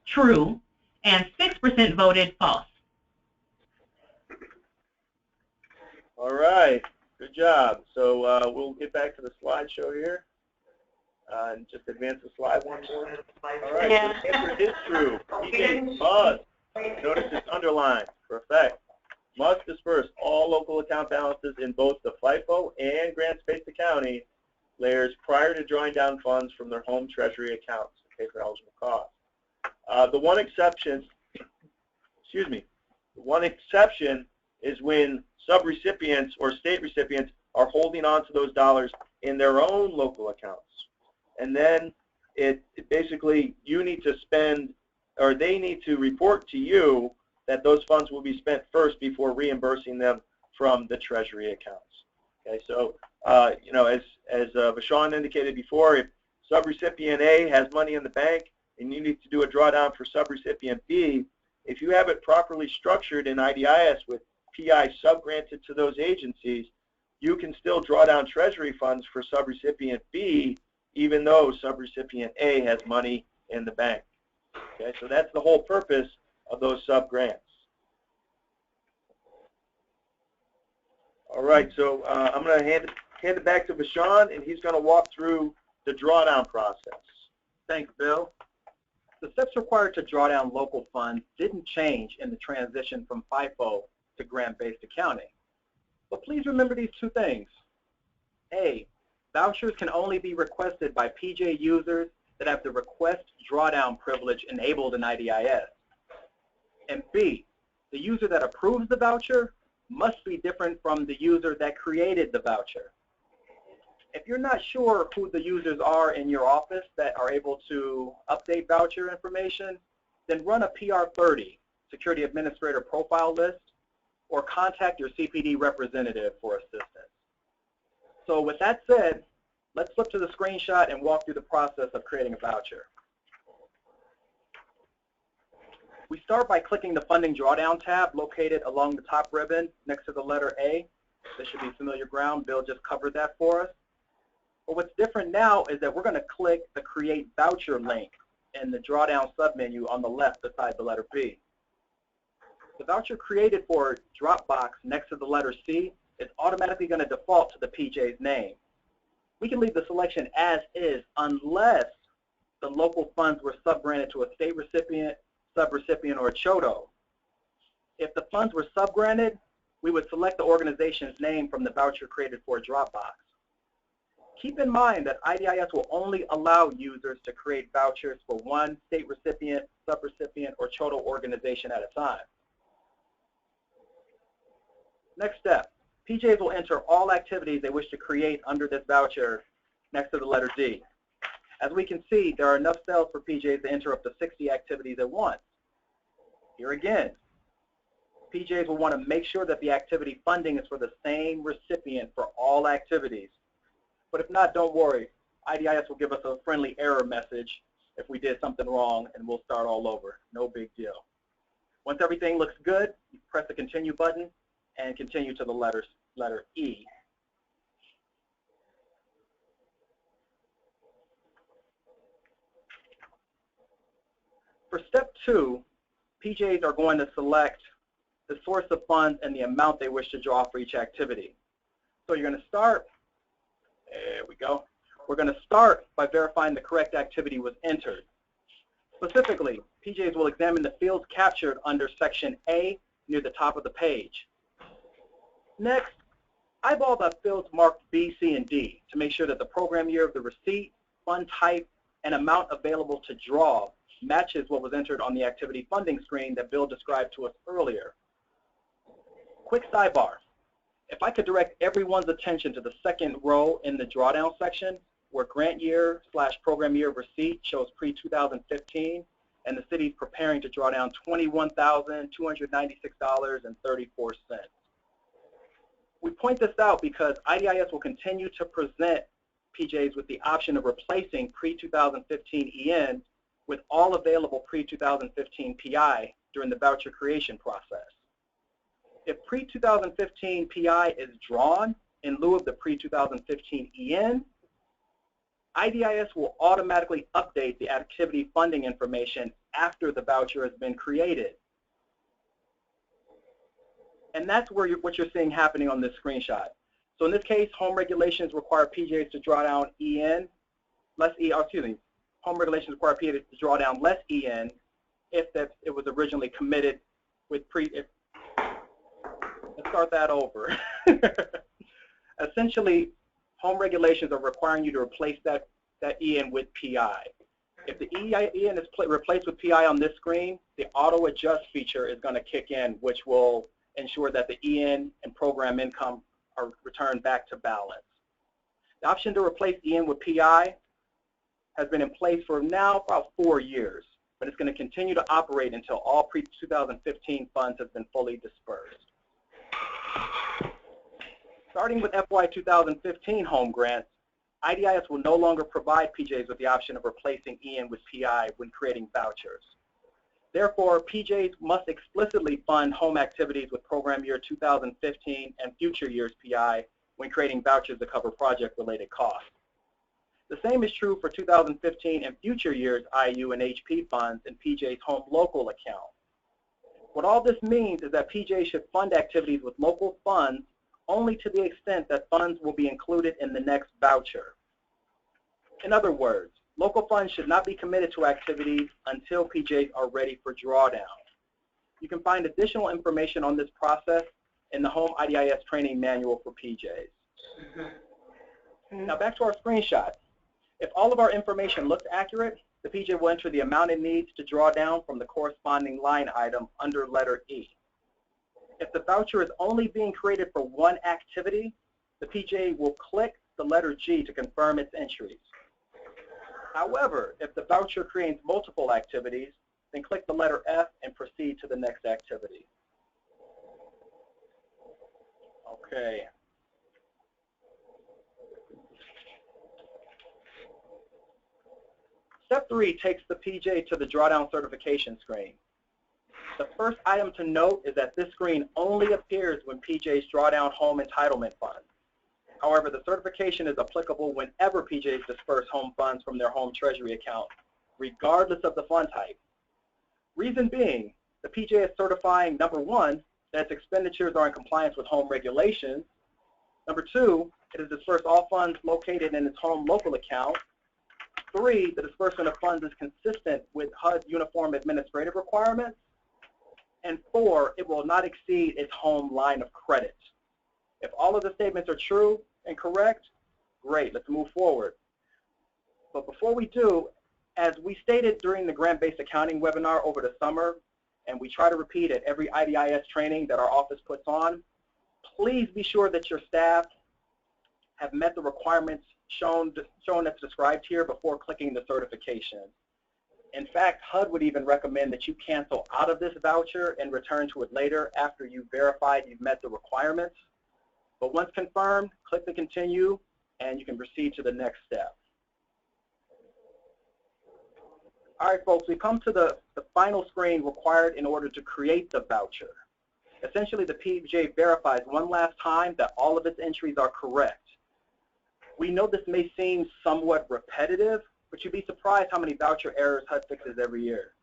true and 6% voted false. All right, good job. So we'll get back to the slideshow here and just advance the slide one more. All right, so the answer is true. PJ must, notice it's underlined for effect, must disperse all local account balances in both the FIFO and grants-based accounting layers prior to drawing down funds from their home treasury accounts to pay for eligible costs. The one exception, is when subrecipients or state recipients are holding on to those dollars in their own local accounts. And then it basically, you need to spend, or they need to report to you that those funds will be spent first before reimbursing them from the treasury accounts. Okay, so you know, as Vaughn indicated before, if subrecipient A has money in the bank and you need to do a drawdown for subrecipient B, if you have it properly structured in IDIS with PI subgranted to those agencies, you can still draw down treasury funds for subrecipient B even though subrecipient A has money in the bank. Okay, so that's the whole purpose of those subgrants. All right, so I'm going to hand it back to Vaughn, and he's going to walk through the drawdown process. Thanks, Bill. The steps required to draw down local funds didn't change in the transition from FIFO to grant-based accounting. But please remember these two things. A, vouchers can only be requested by PJ users that have the request drawdown privilege enabled in IDIS. And B, the user that approves the voucher must be different from the user that created the voucher. If you're not sure who the users are in your office that are able to update voucher information, then run a PR30, Security Administrator Profile List, or contact your CPD representative for assistance. So with that said, let's flip to the screenshot and walk through the process of creating a voucher. We start by clicking the Funding Drawdown tab located along the top ribbon next to the letter A. This should be familiar ground. Bill just covered that for us. But what's different now is that we're going to click the Create Voucher link in the drawdown submenu on the left beside the letter B. The voucher created for Dropbox next to the letter C is automatically going to default to the PJ's name. We can leave the selection as is unless the local funds were subgranted to a state recipient, subrecipient, or a CHOTO. If the funds were subgranted, we would select the organization's name from the voucher created for Dropbox. Keep in mind that IDIS will only allow users to create vouchers for one state recipient, subrecipient, or CHOTO organization at a time. Next step, PJs will enter all activities they wish to create under this voucher next to the letter D. As we can see, there are enough cells for PJs to enter up to 60 activities at once. Here again, PJs will want to make sure that the activity funding is for the same recipient for all activities. But if not, don't worry. IDIS will give us a friendly error message if we did something wrong, and we'll start all over. No big deal. Once everything looks good, you press the Continue button and continue to the letter E. For step 2, PJs are going to select the source of funds and the amount they wish to draw for each activity. So you're going to start, there we go. We're going to start by verifying the correct activity was entered. Specifically, PJs will examine the fields captured under section A near the top of the page. Next, eyeball the fields marked B, C, and D to make sure that the program year of the receipt, fund type, and amount available to draw matches what was entered on the activity funding screen that Bill described to us earlier. Quick sidebar. If I could direct everyone's attention to the second row in the drawdown section, where grant year / program year of receipt shows pre-2015, and the city's preparing to draw down $21,296.34. We point this out because IDIS will continue to present PJs with the option of replacing pre-2015 EN with all available pre-2015 PI during the voucher creation process. If pre-2015 PI is drawn in lieu of the pre-2015 EN, IDIS will automatically update the activity funding information after the voucher has been created. And that's where what you're seeing happening on this screenshot. So in this case, home regulations require PJs to draw down EN, home regulations require PJs to draw down less EN if it was originally committed with let's start that over. Essentially, home regulations are requiring you to replace that EN with PI. If the EN is replaced with PI on this screen, the auto adjust feature is going to kick in, which will ensure that the EN and program income are returned back to balance. The option to replace EN with PI has been in place for now about 4 years, but it's going to continue to operate until all pre-2015 funds have been fully dispersed. Starting with FY 2015 home grants, IDIS will no longer provide PJs with the option of replacing EN with PI when creating vouchers. Therefore, PJs must explicitly fund home activities with program year 2015 and future years PI when creating vouchers to cover project-related costs. The same is true for 2015 and future years IU and HP funds in PJ's home local account. What all this means is that PJ should fund activities with local funds only to the extent that funds will be included in the next voucher. In other words, local funds should not be committed to activities until PJs are ready for drawdown. You can find additional information on this process in the Home IDIS Training Manual for PJs. Now back to our screenshot. If all of our information looks accurate, the PJ will enter the amount it needs to draw down from the corresponding line item under letter E. If the voucher is only being created for one activity, the PJ will click the letter G to confirm its entries. However, if the voucher creates multiple activities, then click the letter F and proceed to the next activity. Okay. Step 3 takes the PJ to the drawdown certification screen. The first item to note is that this screen only appears when PJs draw down home entitlement funds. However, the certification is applicable whenever PJs disperse home funds from their home treasury account, regardless of the fund type. Reason being, the PJ is certifying, number 1, that its expenditures are in compliance with home regulations. Number 2, it has dispersed all funds located in its home local account. 3, the disbursement of funds is consistent with HUD's uniform administrative requirements. And 4, it will not exceed its home line of credit. If all of the statements are true and correct, great, let's move forward. But before we do, as we stated during the grant-based accounting webinar over the summer, and we try to repeat at every IDIS training that our office puts on, please be sure that your staff have met the requirements shown as described here before clicking the certification. In fact, HUD would even recommend that you cancel out of this voucher and return to it later after you've verified you've met the requirements. But once confirmed, click the continue and you can proceed to the next step. All right, folks, we come to the final screen required in order to create the voucher. Essentially, the PJ verifies one last time that all of its entries are correct. We know this may seem somewhat repetitive, but you'd be surprised how many voucher errors HUD fixes every year.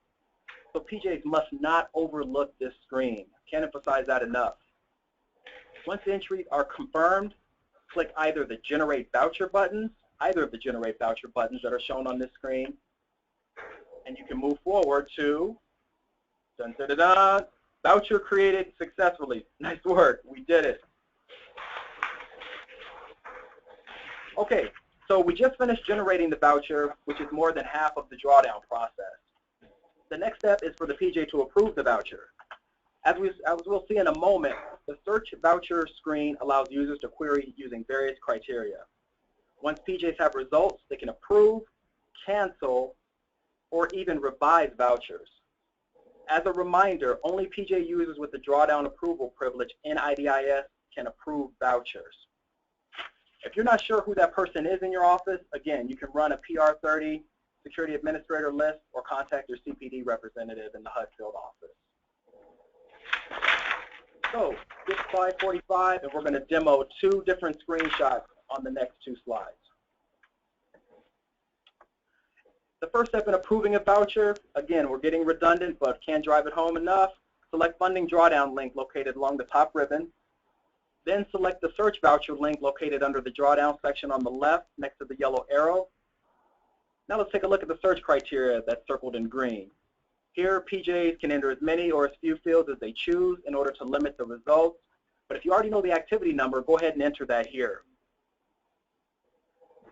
So PJs must not overlook this screen. Can't emphasize that enough. Once the entries are confirmed, click either the Generate Voucher buttons, either of the Generate Voucher buttons that are shown on this screen, and you can move forward to dun-da-da-da, voucher created successfully. Nice work. We did it. Okay, so we just finished generating the voucher, which is more than half of the drawdown process. The next step is for the PJ to approve the voucher. As we'll see in a moment, the search voucher screen allows users to query using various criteria. Once PJs have results, they can approve, cancel, or even revise vouchers. As a reminder, only PJ users with the drawdown approval privilege in IDIS can approve vouchers. If you're not sure who that person is in your office, again, you can run a PR30 security administrator list or contact your CPD representative in the HUD-field office. So, this is slide 45, and we're going to demo 2 different screenshots on the next 2 slides. The first step in approving a voucher, again, we're getting redundant, but can't drive it home enough. Select Funding Drawdown link located along the top ribbon. Then select the Search Voucher link located under the Drawdown section on the left next to the yellow arrow. Now let's take a look at the search criteria that's circled in green. Here, PJs can enter as many or as few fields as they choose in order to limit the results. But if you already know the activity number, go ahead and enter that here.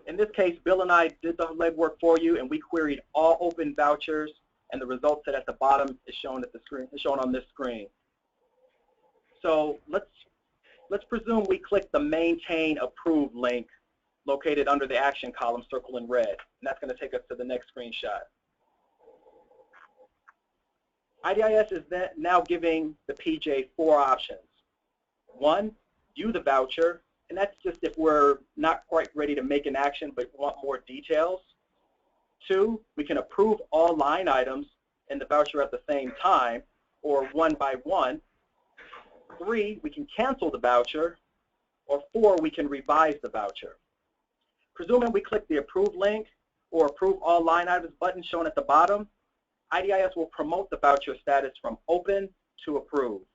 In this case, Bill and I did the legwork for you, and we queried all open vouchers, and the result set at the bottom is shown at the screen, is shown on this screen. So let's presume we click the Maintain Approved link located under the action column circled in red, and that's going to take us to the next screenshot. IDIS is now giving the PJ 4 options. 1, view the voucher, and that's just if we're not quite ready to make an action but want more details. 2, we can approve all line items in the voucher at the same time, or one by one. 3, we can cancel the voucher, or 4, we can revise the voucher. Presuming we click the Approve link or Approve All Line Items button shown at the bottom, IDIS will promote the voucher status from open to approved.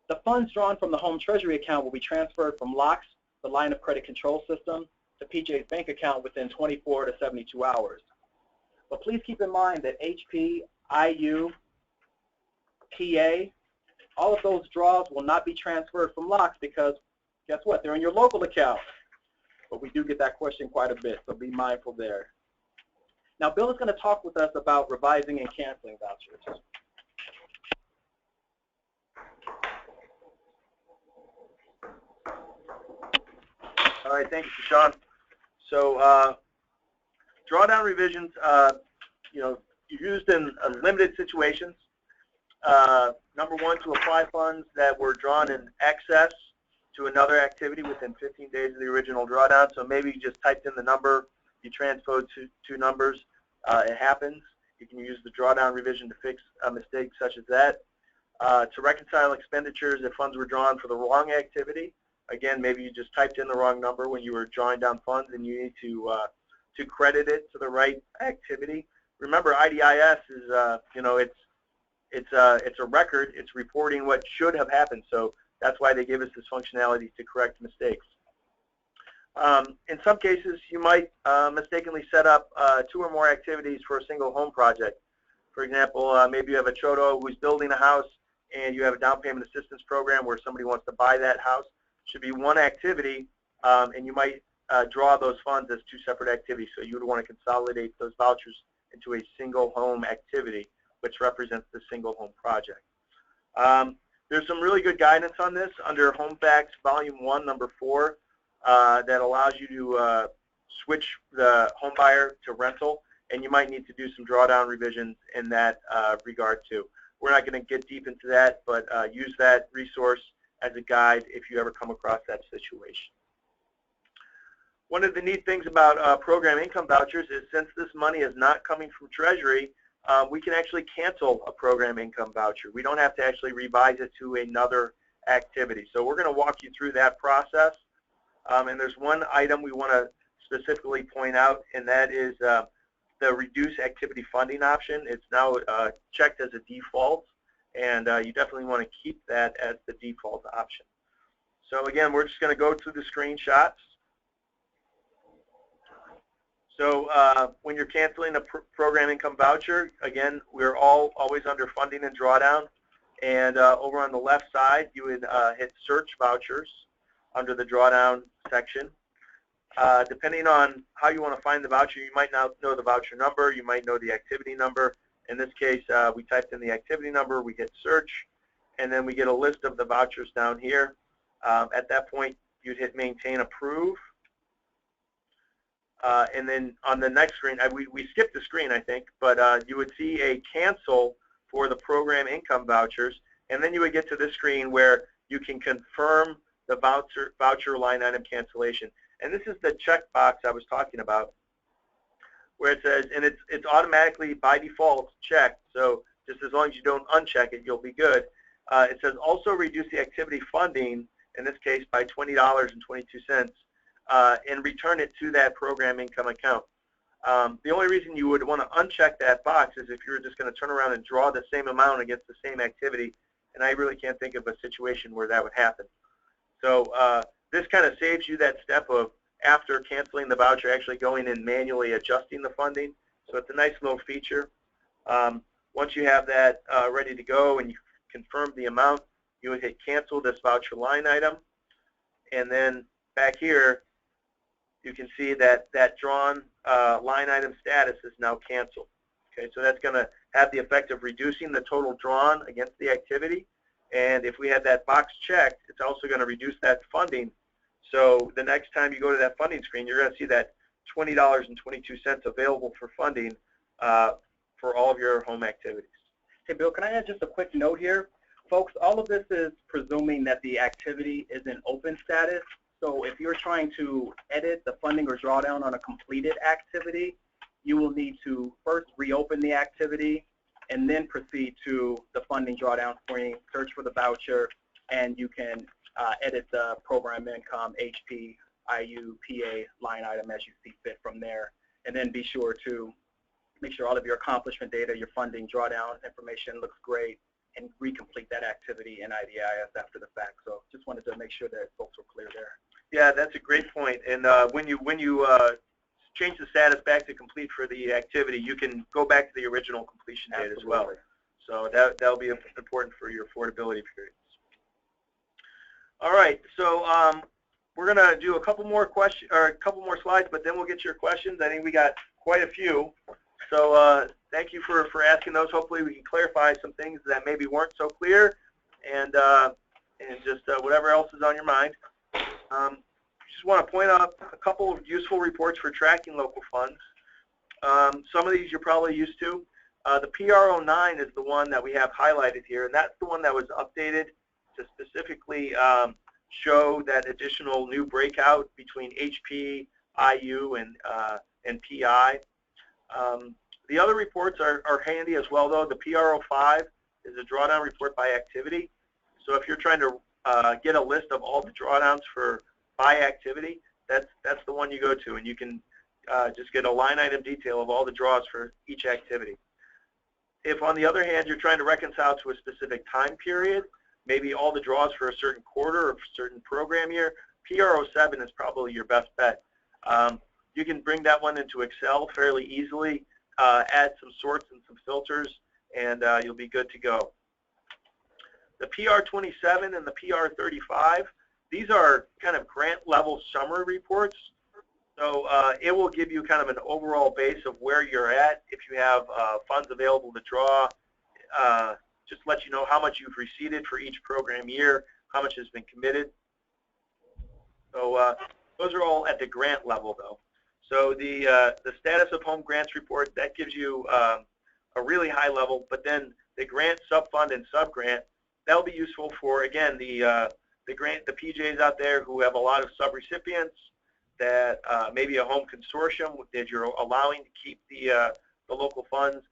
The funds drawn from the Home Treasury account will be transferred from LOCKS, the line of credit control system, to PJ's bank account within 24 to 72 hours. But please keep in mind that HP, IU, PA, all of those draws will not be transferred from LOCKS because, guess what, they're in your local account. But we do get that question quite a bit, so be mindful there. Now, Bill is going to talk with us about revising and canceling vouchers. All right, thank you, Sean. So, drawdown revisions, used in limited situations. Number 1, to apply funds that were drawn in excess to another activity within 15 days of the original drawdown. So maybe you just typed in the number, you transposed 2 numbers, it happens. You can use the drawdown revision to fix a mistake such as that. To reconcile expenditures if funds were drawn for the wrong activity. Again, maybe you just typed in the wrong number when you were drawing down funds and you need to credit it to the right activity. Remember, IDIS is, it's a record. It's reporting what should have happened. So that's why they give us this functionality to correct mistakes. In some cases, you might mistakenly set up 2 or more activities for a single home project. For example, maybe you have a chodo who's building a house and you have a down payment assistance program where somebody wants to buy that house. It should be one activity, and you might draw those funds as 2 separate activities. So you would want to consolidate those vouchers into a single home activity, which represents the single home project. There's some really good guidance on this under Home Facts Volume 1, Number 4, that allows you to switch the home buyer to rental, and you might need to do some drawdown revisions in that regard too. We're not going to get deep into that, but use that resource as a guide if you ever come across that situation. One of the neat things about program income vouchers is since this money is not coming from Treasury, we can actually cancel a program income voucher. We don't have to actually revise it to another activity. So we're going to walk you through that process. And there's one item we want to specifically point out, and that is the reduce activity funding option. It's now checked as a default, and you definitely want to keep that as the default option. So again, we're just going to go to the screenshots. So when you're canceling a program income voucher, again, we're always under funding and drawdown. And over on the left side, you would hit search vouchers under the drawdown section. Depending on how you want to find the voucher, you might not know the voucher number, you might know the activity number. In this case, we typed in the activity number, we hit search, and then we get a list of the vouchers down here. At that point, you'd hit maintain approve. And then on the next screen, we skipped the screen, I think, but you would see a cancel for the program income vouchers, and then you would get to this screen where you can confirm the voucher line item cancellation. And this is the checkbox I was talking about, where it says, and it's automatically by default checked, so just as long as you don't uncheck it, you'll be good. It says also reduce the activity funding, in this case by $20.22, and return it to that program income account. The only reason you would want to uncheck that box is if you were just going to turn around and draw the same amount against the same activity, and I really can't think of a situation where that would happen. So this kind of saves you that step of, after canceling the voucher, actually going and manually adjusting the funding. So it's a nice little feature. Once you have that ready to go and you confirm the amount, you would hit cancel this voucher line item, and then back here you can see that that drawn line item status is now canceled. Okay, so that's going to have the effect of reducing the total drawn against the activity, and if we had that box checked, it's also going to reduce that funding. So the next time you go to that funding screen, you're going to see that $20.22 available for funding for all of your home activities. Hey, Bill, can I add just a quick note here? Folks, all of this is presuming that the activity is in open status. So if you're trying to edit the funding or drawdown on a completed activity, you will need to first reopen the activity and then proceed to the funding drawdown screen, search for the voucher, and you can edit the program income, HP, IU, PA line item as you see fit from there. And then be sure to make sure all of your accomplishment data, your funding drawdown information looks great, and recomplete that activity in IDIS after the fact. So just wanted to make sure that folks were clear there. Yeah, that's a great point. And when you change the status back to complete for the activity, you can go back to the original completion date as well. So that'll be important for your affordability periods. All right, so we're going to do a couple more slides, but then we'll get to your questions. I think we got quite a few. So thank you for asking those. Hopefully we can clarify some things that maybe weren't so clear, and just whatever else is on your mind. Just want to point out a couple of useful reports for tracking local funds. Some of these you're probably used to. The PR09 is the one that we have highlighted here, and that's the one that was updated to specifically show that additional new breakout between HP, IU, and PI. The other reports are handy as well, though. The PR05 is a drawdown report by activity. So if you're trying to get a list of all the drawdowns by activity, that's the one you go to, and you can just get a line item detail of all the draws for each activity. If, on the other hand, you're trying to reconcile to a specific time period, maybe all the draws for a certain quarter or a certain program year, PR07 is probably your best bet. You can bring that one into Excel fairly easily, add some sorts and some filters, and you'll be good to go. The PR27 and the PR35, these are kind of grant level summary reports. So it will give you kind of an overall base of where you're at. If you have funds available to draw, just let you know how much you've received for each program year, how much has been committed. So those are all at the grant level, though. So the status of home grants report, that gives you a really high level, but then the grant, subfund, and subgrant, that'll be useful for, again, the PJs out there who have a lot of subrecipients, that maybe a home consortium that you're allowing to keep the local funds.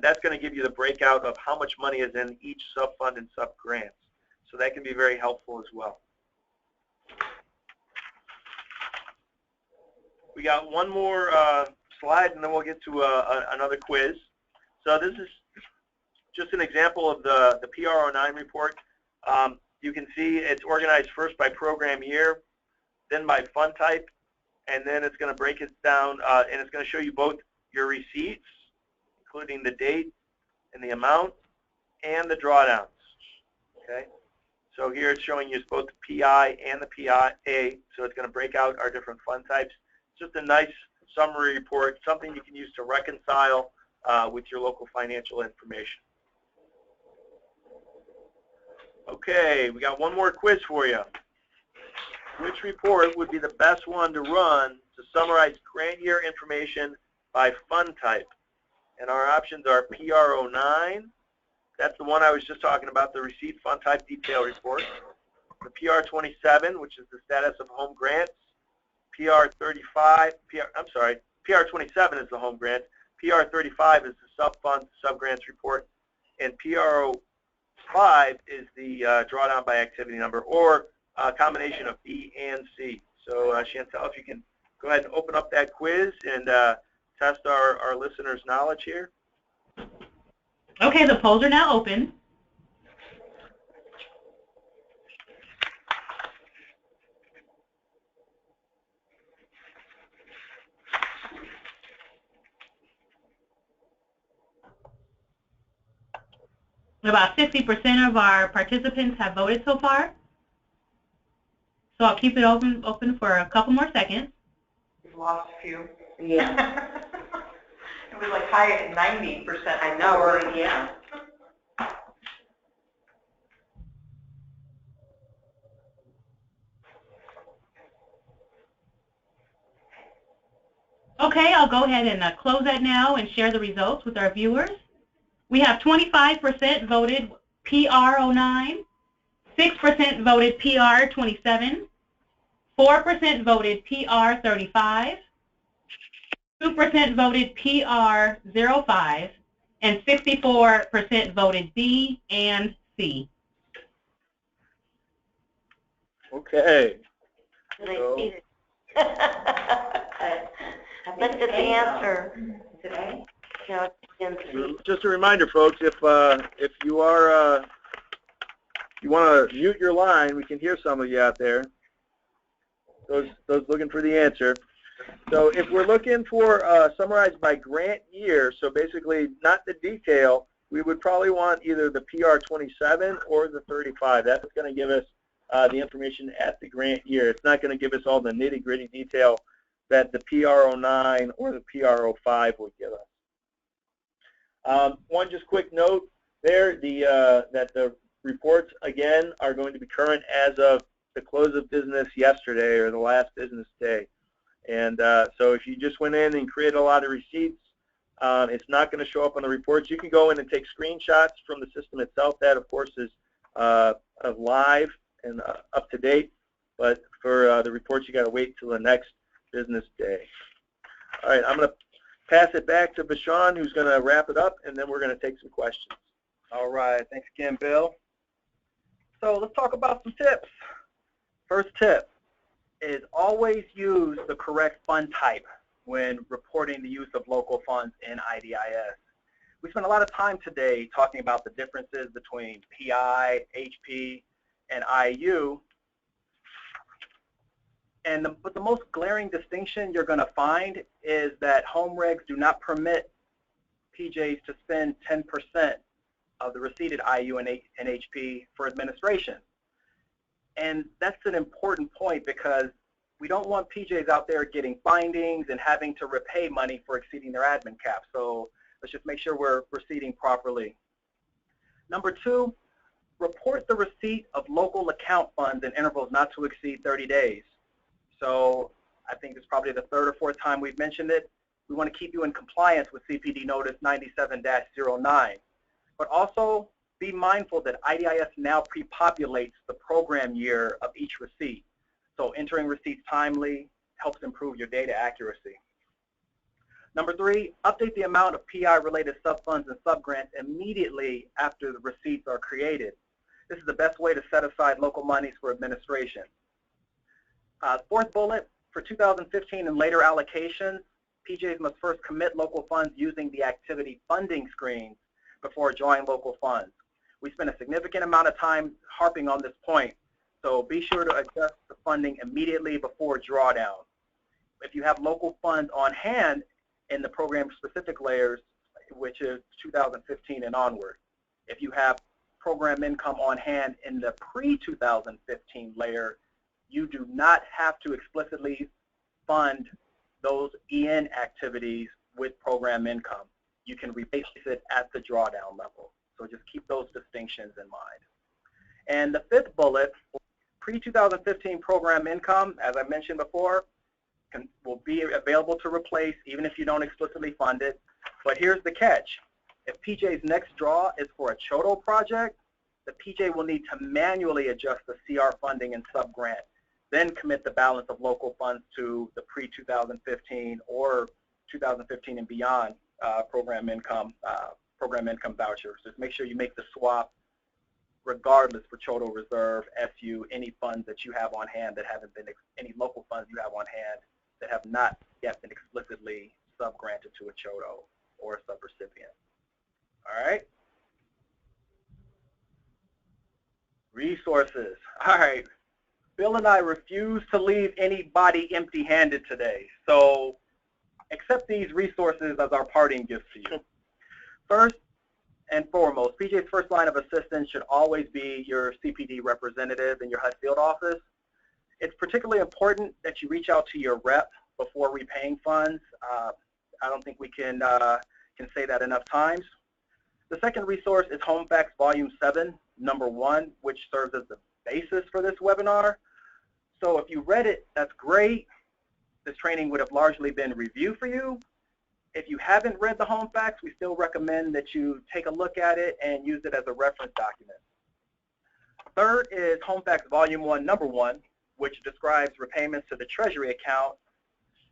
That's going to give you the breakout of how much money is in each subfund and subgrants. So that can be very helpful as well. We got one more slide, and then we'll get to another quiz. So this is just an example of the PR09 report. You can see it's organized first by program year, then by fund type, and then it's going to break it down, and it's going to show you both your receipts, including the date and the amount, and the drawdowns. Okay. So here it's showing you both the PI and the PIA, so it's going to break out our different fund types. It's just a nice summary report, something you can use to reconcile with your local financial information. Okay, we got one more quiz for you. Which report would be the best one to run to summarize grant year information by fund type? And our options are PR09. That's the one I was just talking about, the receipt fund type detail report. The PR27, which is the status of home grants. PR27 is the home grant. PR35 is the sub-fund sub-grants report. And PR05 is the drawdown by activity number, or a combination of B and C. So Chantel, if you can go ahead and open up that quiz and test our listeners' knowledge here. Okay, the polls are now open. About 60% of our participants have voted so far. So I'll keep it open for a couple more seconds. We've lost a few. Yeah. It was like high at 90%. I know, right? Yeah. Okay, I'll go ahead and close that now and share the results with our viewers. We have 25% voted PR09, 6% voted PR27, 4% voted PR35, 2% voted PR05, and 64% voted B and C. Okay. So, let's get the answer. Today? No, it's in Just a reminder, folks, if you are you want to mute your line, we can hear some of you out there. Those looking for the answer. So if we're looking for summarized by grant year, so basically not the detail, we would probably want either the PR27 or the 35. That's going to give us the information at the grant year. It's not going to give us all the nitty-gritty detail that the PR09 or the PR05 would give us. One just quick note there, that the reports, again, are going to be current as of the close of business yesterday or the last business day. And so if you just went in and created a lot of receipts, it's not going to show up on the reports. You can go in and take screenshots from the system itself. That, of course, is live and up to date. But for the reports, you got to wait till the next business day. All right, I'm going to pass it back to Bashan, who's going to wrap it up, and then we're going to take some questions. All right, thanks again, Bill. So let's talk about some tips. First tip is always use the correct fund type when reporting the use of local funds in IDIS. We spent a lot of time today talking about the differences between PI, HP, and IU. But the most glaring distinction you're going to find is that home regs do not permit PJs to spend 10% of the receipted IU and HP for administration. And that's an important point because we don't want PJs out there getting findings and having to repay money for exceeding their admin cap. So let's just make sure we're proceeding properly. Number two, report the receipt of local account funds in intervals not to exceed 30 days. So I think it's probably the third or fourth time we've mentioned it. We want to keep you in compliance with CPD Notice 97-09. But also be mindful that IDIS now pre-populates the program year of each receipt. So entering receipts timely helps improve your data accuracy. Number three, update the amount of PI-related subfunds and subgrants immediately after the receipts are created. This is the best way to set aside local monies for administration. Fourth bullet, for 2015 and later allocations, PJs must first commit local funds using the activity funding screens before drawing local funds. We spend a significant amount of time harping on this point, so be sure to adjust the funding immediately before drawdown. If you have local funds on hand in the program-specific layers, which is 2015 and onward, if you have program income on hand in the pre-2015 layer, you do not have to explicitly fund those EN activities with program income. You can replace it at the drawdown level. So just keep those distinctions in mind. And the fifth bullet, pre-2015 program income, as I mentioned before, will be available to replace even if you don't explicitly fund it. But here's the catch. If PJ's next draw is for a CHOTO project, the PJ will need to manually adjust the CR funding and sub-grant, then commit the balance of local funds to the pre-2015 or 2015 and beyond program income vouchers. Just make sure you make the swap regardless for CHOTO reserve, SU, any funds that you have on hand that haven't been, any local funds you have on hand that have not yet been explicitly sub-granted to a CHOTO or a sub-recipient. All right. Resources. All right. Bill and I refuse to leave anybody empty-handed today, so accept these resources as our parting gift to you. First and foremost, PJ's first line of assistance should always be your CPD representative in your HUD field office. It's particularly important that you reach out to your rep before repaying funds. I don't think we can say that enough times. The second resource is Home Facts Volume 7, Number 1, which serves as the basis for this webinar. So if you read it, that's great. This training would have largely been review for you. If you haven't read the Home Facts, we still recommend that you take a look at it and use it as a reference document. Third is Home Facts Volume 1, Number 1, which describes repayments to the Treasury account.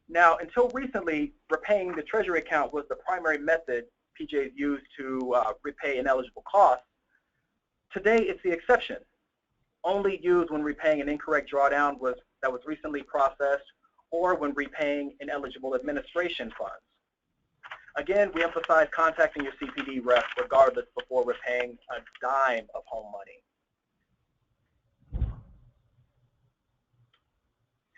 Now, until recently, repaying the Treasury account was the primary method PJs used to repay ineligible costs. Today, it's the exception. Only used when repaying an incorrect drawdown that was recently processed or when repaying ineligible administration funds. Again, we emphasize contacting your CPD rep regardless before repaying a dime of home money.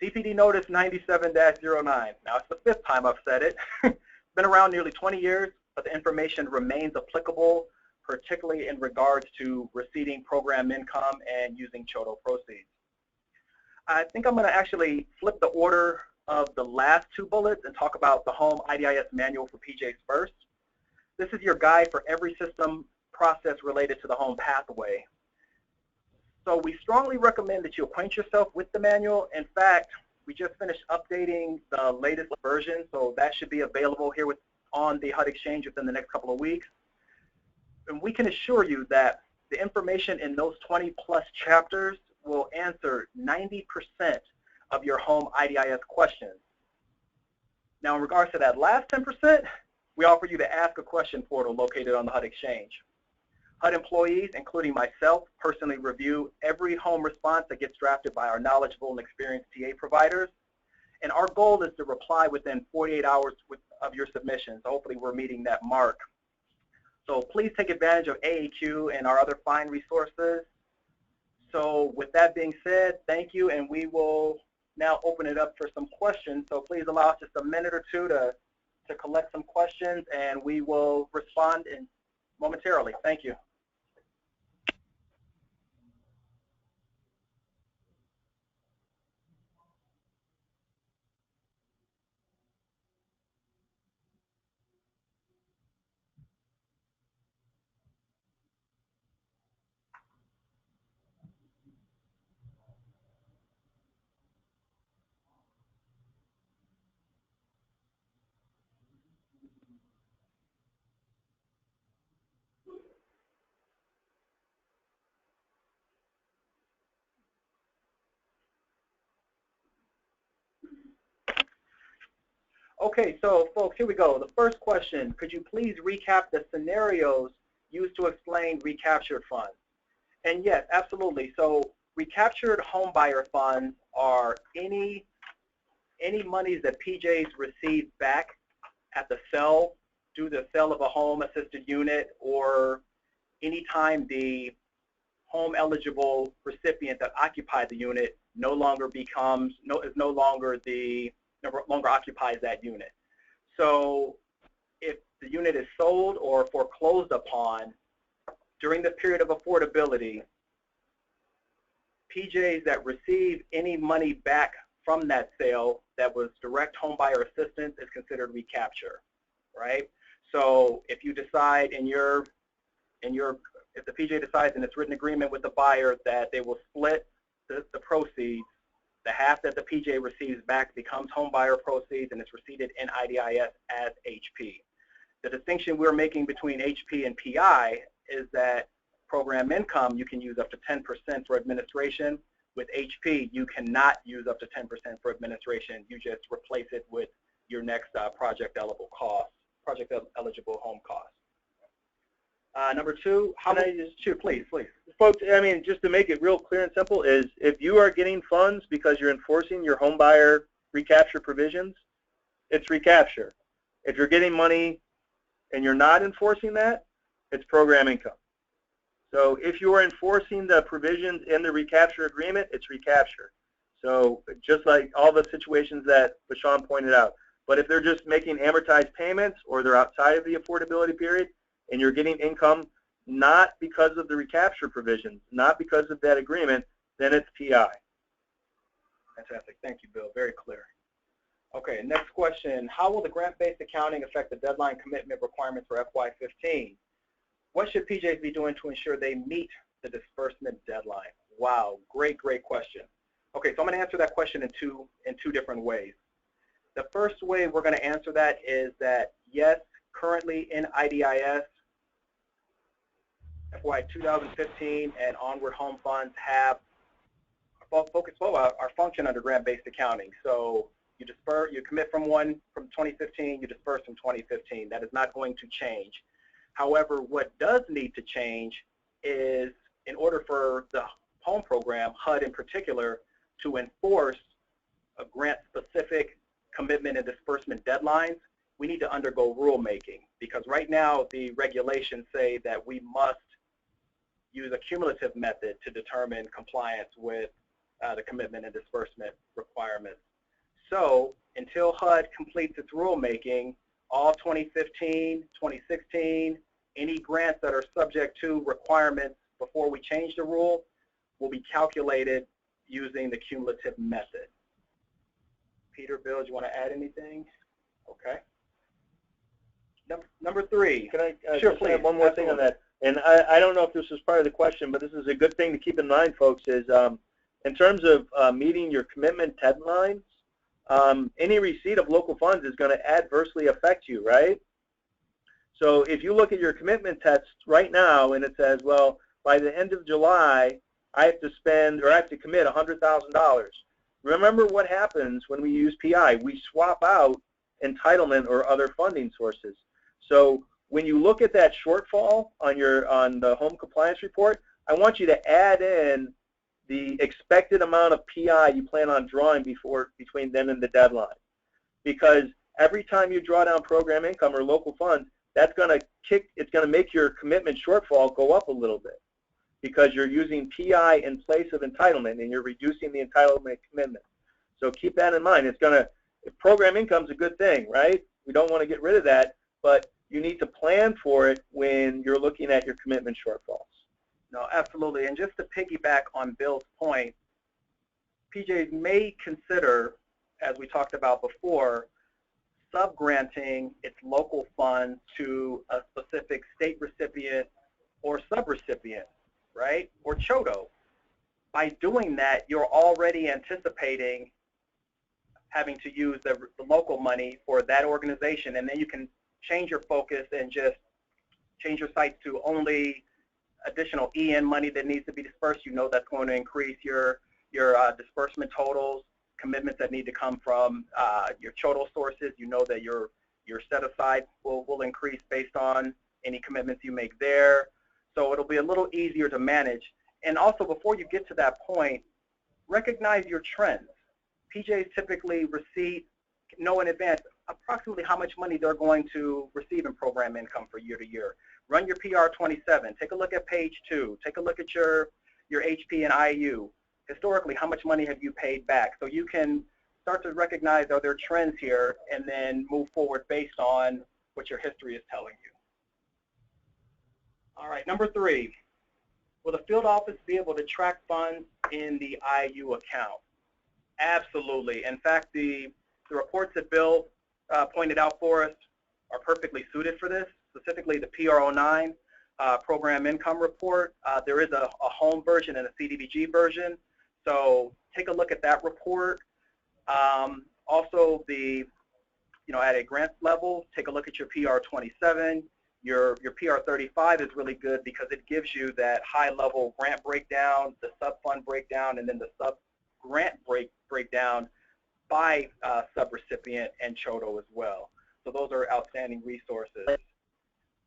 CPD Notice 97-09. Now, it's the fifth time I've said it. It's been around nearly 20 years, but the information remains applicable, particularly in regards to receiving program income and using CHOTO proceeds. I think I'm going to actually flip the order of the last two bullets and talk about the Home IDIS manual for PJs first. This is your guide for every system process related to the home pathway. So we strongly recommend that you acquaint yourself with the manual. In fact, we just finished updating the latest version, so that should be available here on the HUD Exchange within the next couple of weeks. And we can assure you that the information in those 20+ chapters will answer 90% of your home IDIS questions. Now, in regards to that last 10%, we offer you the Ask a Question portal located on the HUD Exchange. HUD employees, including myself, personally review every home response that gets drafted by our knowledgeable and experienced TA providers. And our goal is to reply within 48 hours of your submission. So hopefully we're meeting that mark. So please take advantage of AAQ and our other fine resources. So with that being said, thank you, and we will now open it up for some questions. So please allow us just a minute or two to collect some questions, and we will respond momentarily. Thank you. Okay, so folks, here we go. The first question, could you please recap the scenarios used to explain recaptured funds? And yes, absolutely. So recaptured homebuyer funds are any monies that PJs receive back at the sale, do the sale of a home assisted unit, or anytime the home eligible recipient that occupied the unit no longer occupies that unit. So if the unit is sold or foreclosed upon during the period of affordability, PJs that receive any money back from that sale that was direct home buyer assistance is considered recapture, right? So if you decide if the PJ decides in its written agreement with the buyer that they will split the proceeds, the half that the PJ receives back becomes home buyer proceeds and it's receipted in IDIS as HP. The distinction we're making between HP and PI is that program income you can use up to 10% for administration. With HP, you cannot use up to 10% for administration. You just replace it with your next project eligible home cost. Number two, please. Folks, I mean, just to make it real clear and simple is if you are getting funds because you're enforcing your home buyer recapture provisions, it's recapture. If you're getting money and you're not enforcing that, it's program income. So if you are enforcing the provisions in the recapture agreement, it's recapture. So just like all the situations that Bashan pointed out. But if they're just making amortized payments or they're outside of the affordability period and you're getting income not because of the recapture provisions, not because of that agreement, then it's PI. Fantastic. Thank you, Bill. Very clear. Okay, next question. How will the grant-based accounting affect the deadline commitment requirements for FY15? What should PJs be doing to ensure they meet the disbursement deadline? Wow, great question. Okay, so I'm going to answer that question in two different ways. The first way we're going to answer that is that, yes, currently in IDIS, FY 2015 and onward home funds have our function under grant-based accounting. So you commit from 2015, you disperse from 2015. That is not going to change. However, what does need to change is in order for the home program, HUD in particular, to enforce a grant-specific commitment and disbursement deadlines, we need to undergo rulemaking, because right now the regulations say that we must use a cumulative method to determine compliance with the commitment and disbursement requirements. So until HUD completes its rulemaking, all 2015, 2016, any grants that are subject to requirements before we change the rule will be calculated using the cumulative method. Peter, Bill, do you want to add anything? Okay. Number three. Can I sure, just please. add one more thing on that? And I don't know if this was part of the question, but this is a good thing to keep in mind, folks, is in terms of meeting your commitment deadlines, any receipt of local funds is going to adversely affect you, right? So if you look at your commitment test right now and it says, well, by the end of July, I have to spend or I have to commit $100,000. Remember what happens when we use PI. We swap out entitlement or other funding sources. So when you look at that shortfall on the home compliance report, I want you to add in the expected amount of PI you plan on drawing between then and the deadline. Because every time you draw down program income or local funds, it's going to make your commitment shortfall go up a little bit, because you're using PI in place of entitlement and you're reducing the entitlement commitment. So keep that in mind. Program income is a good thing, right? We don't want to get rid of that, but you need to plan for it when you're looking at your commitment shortfalls. No, absolutely. And just to piggyback on Bill's point, PJs may consider, as we talked about before, subgranting its local funds to a specific state recipient or subrecipient, right, or CHODO. By doing that, you're already anticipating having to use the local money for that organization, and then you can change your focus and just change your sites to only additional EN money that needs to be dispersed. You know that's going to increase your disbursement totals, commitments that need to come from your CHODO sources. You know that your set aside will increase based on any commitments you make there. So it'll be a little easier to manage. And also, before you get to that point, recognize your trends. PJs typically know in advance, approximately how much money they're going to receive in program income for year to year. Run your PR 27. Take a look at page 2. Take a look at your HP and IU. Historically, how much money have you paid back? So you can start to recognize, are there trends here, and then move forward based on what your history is telling you. All right, number 3. Will the field office be able to track funds in the IU account? Absolutely. In fact, the reports that Bill pointed out for us are perfectly suited for this, specifically the PR09 program income report. There is a home version and a CDBG version, so take a look at that report. Also, at a grant level, take a look at your PR27. Your PR35 is really good because it gives you that high-level grant breakdown, the sub-fund breakdown, and then the sub-grant breakdown by subrecipient and CHOTO as well. So those are outstanding resources.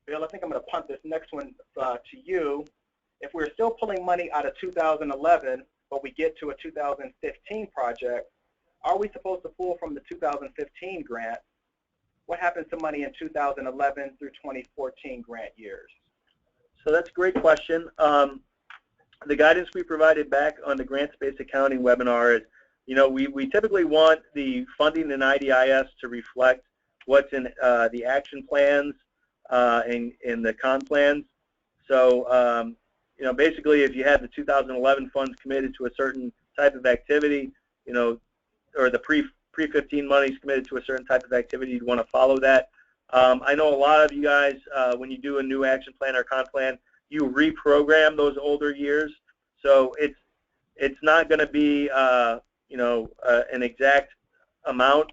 Bill, I think I'm going to punt this next one to you. If we're still pulling money out of 2011, but we get to a 2015 project, are we supposed to pull from the 2015 grant? What happens to money in 2011 through 2014 grant years? So that's a great question. The guidance we provided back on the grants-based accounting webinar is, we typically want the funding in IDIS to reflect what's in the action plans and in the con plans. So, basically, if you had the 2011 funds committed to a certain type of activity, or the pre-15 money is committed to a certain type of activity, you'd want to follow that. I know a lot of you guys, when you do a new action plan or con plan, you reprogram those older years. So it's not going to be an exact amount.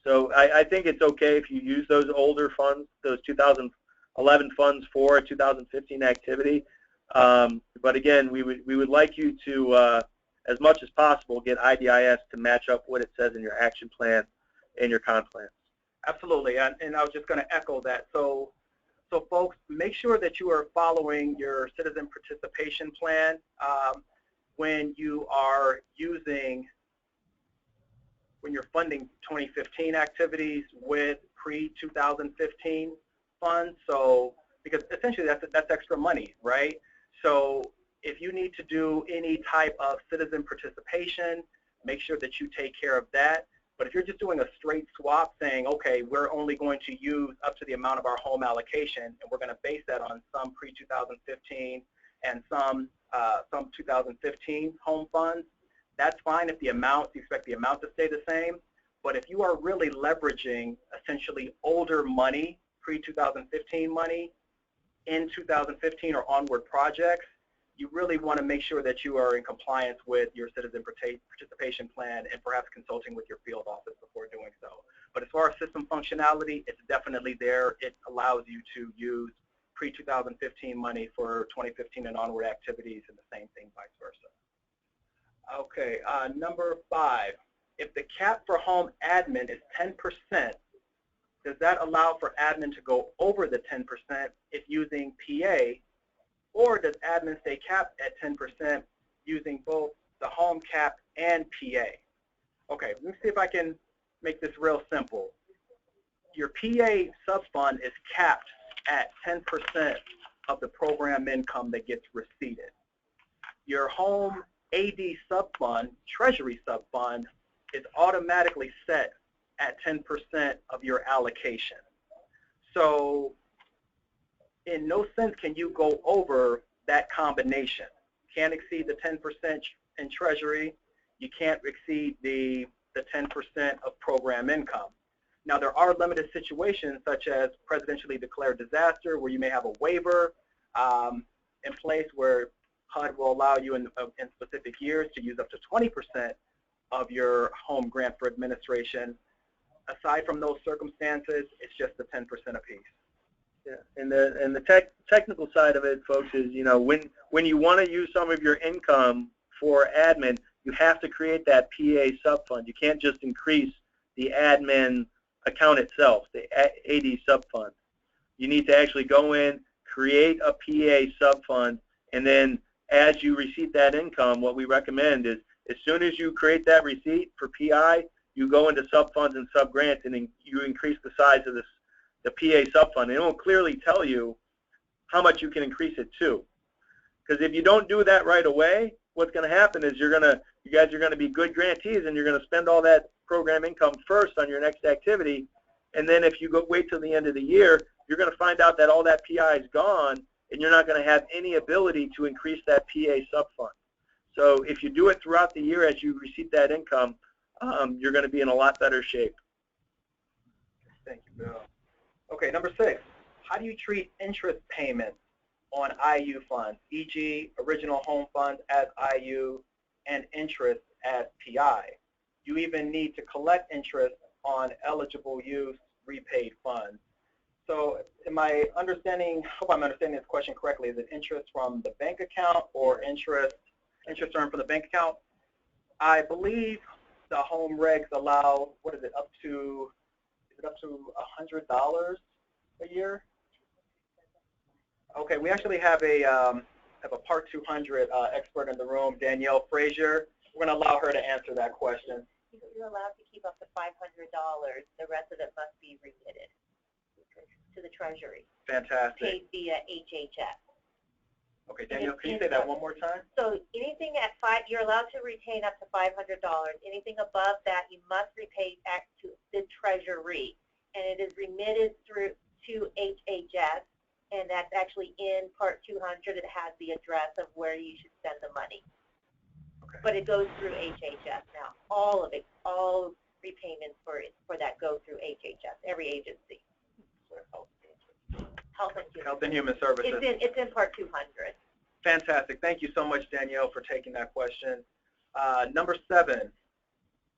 So I think it's okay if you use those older funds, those 2011 funds for a 2015 activity. But again, we would like you to, as much as possible, get IDIS to match up what it says in your action plan and your con plan. Absolutely, and I was just going to echo that. So folks, make sure that you are following your citizen participation plan when you're funding 2015 activities with pre-2015 funds. So because essentially that's extra money, right? So if you need to do any type of citizen participation, make sure that you take care of that. But if you're just doing a straight swap saying, okay, we're only going to use up to the amount of our home allocation, and we're going to base that on some pre-2015 and some 2015 home funds, that's fine if you expect the amount to stay the same. But if you are really leveraging essentially older money, pre-2015 money, in 2015 or onward projects, you really want to make sure that you are in compliance with your citizen participation plan and perhaps consulting with your field office before doing so. But as far as system functionality, it's definitely there. It allows you to use pre-2015 money for 2015 and onward activities, and the same thing vice versa. Okay, number 5. If the cap for home admin is 10%, does that allow for admin to go over the 10% if using PA? Or does admin stay capped at 10% using both the home cap and PA? Okay, let me see if I can make this real simple. Your PA sub-fund is capped at 10% of the program income that gets receipted. Your home AD sub-fund, treasury sub-fund, is automatically set at 10% of your allocation. So in no sense can you go over that combination. Can't exceed the 10% in treasury. You can't exceed the 10% of program income. Now there are limited situations such as presidentially declared disaster where you may have a waiver in place where HUD will allow you in specific years to use up to 20% of your home grant for administration. Aside from those circumstances, it's just the 10% apiece. Yeah, and the technical side of it, folks, is when you want to use some of your income for admin, you have to create that PA sub-fund. You can't just increase the admin account itself, the AD sub-fund. You need to actually go in, create a PA sub-fund, and then as you receive that income, what we recommend is as soon as you create that receipt for PI, you go into sub-funds and sub-grants, and then you increase the size of the PA sub-fund. And it will clearly tell you how much you can increase it to. Because if you don't do that right away, what's going to happen is you guys are going to be good grantees, and you're going to spend all that program income first on your next activity. And then if you wait till the end of the year, you're going to find out that all that PI is gone, and you're not going to have any ability to increase that PA sub-fund. So if you do it throughout the year as you receive that income, you're going to be in a lot better shape. Thank you, Bill. Okay, number 6, how do you treat interest payments on IU funds, e.g. original home funds as IU and interest as PI? You even need to collect interest on eligible use repaid funds. So am I understanding, hope I'm understanding this question correctly, is it interest from the bank account or interest earned from the bank account? I believe the home regs allow, what is it, up to $100 a year? Okay, we actually have a Part 200 expert in the room, Danielle Frazier. We're going to allow her to answer that question. You're allowed to keep up to $500. The rest of it must be remitted to the Treasury. Fantastic. Paid via HHS. Okay, Danielle, can you say that one more time? So anything at you're allowed to retain up to $500. Anything above that, you must repay back to the Treasury, and it is remitted through to HHS, and that's actually in Part 200. It has the address of where you should send the money. Okay. But it goes through HHS now. All of it, all repayments for that go through HHS. Every agency. Health and Human Services. It's in Part 200. Fantastic. Thank you so much, Danielle, for taking that question. Number 7,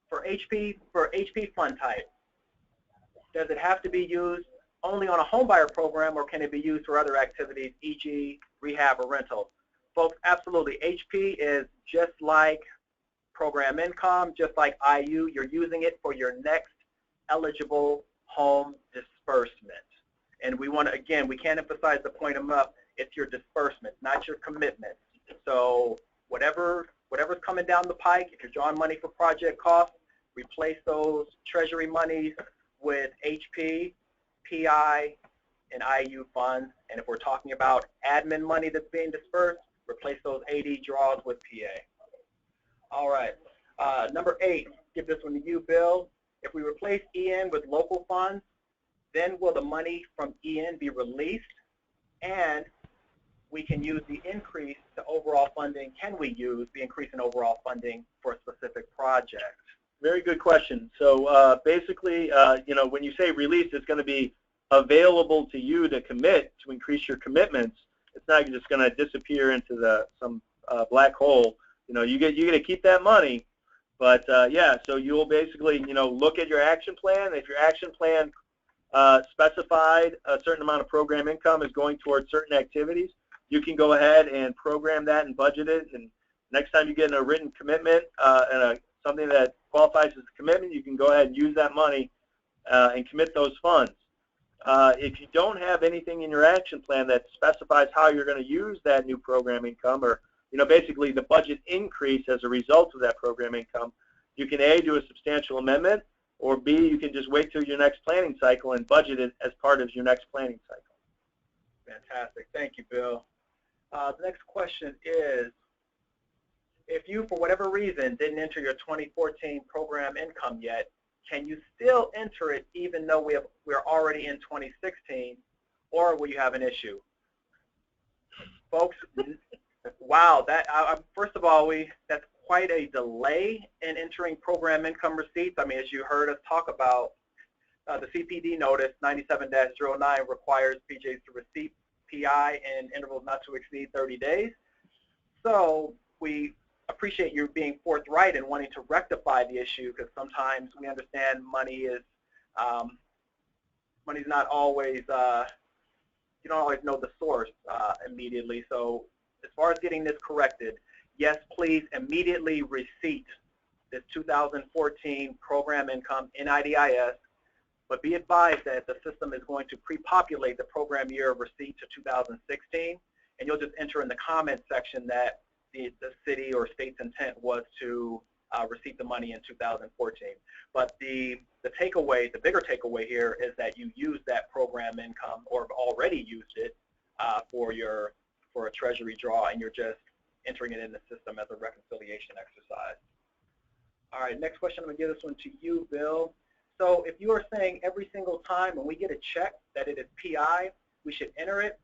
for HP fund type, does it have to be used only on a home buyer program, or can it be used for other activities, e.g. rehab or rental? Folks, absolutely. HP is just like program income, just like IU. You're using it for your next eligible home disbursement. And we want to, again, we can't emphasize the point enough, it's your disbursement, not your commitment. So whatever's coming down the pike, if you're drawing money for project costs, replace those treasury monies with HP, PI, and IU funds. And if we're talking about admin money that's being dispersed, replace those AD draws with PA. All right. Number 8, give this one to you, Bill. If we replace EN with local funds, then will the money from EN be released, and we can use the increase to overall funding? Can we use the increase in overall funding for a specific project? Very good question. So basically, when you say release, it's going to be available to you to commit, to increase your commitments. It's not just going to disappear into some black hole. You get to keep that money, but yeah. So you'll basically look at your action plan. If your action plan specified a certain amount of program income is going towards certain activities, you can go ahead and program that and budget it. And next time you get a written commitment and something that qualifies as a commitment, you can go ahead and use that money and commit those funds. If you don't have anything in your action plan that specifies how you're going to use that new program income, or basically the budget increase as a result of that program income, you can A, do a substantial amendment, or B, you can just wait till your next planning cycle and budget it as part of your next planning cycle. Fantastic. Thank you, Bill. The next question is, if you, for whatever reason, didn't enter your 2014 program income yet, can you still enter it even though we're already in 2016, or will you have an issue? Folks, wow, first of all, that's quite a delay in entering program income receipts. I mean, as you heard us talk about, the CPD notice 97-09 requires PJs to receive PI in intervals not to exceed 30 days. So we appreciate you being forthright and wanting to rectify the issue, because sometimes we understand money's not always, you don't always know the source immediately. So as far as getting this corrected, yes, please immediately receipt this 2014 program income in IDIS, but be advised that the system is going to pre-populate the program year of receipt to 2016, and you'll just enter in the comment section that the city or state's intent was to received the money in 2014. But the takeaway, the bigger takeaway here is that you use that program income or already used it for a Treasury draw, and you're just entering it in the system as a reconciliation exercise. All right, next question, I'm going to give this one to you, Bill. So if you are saying every single time when we get a check that it is PI, we should enter it,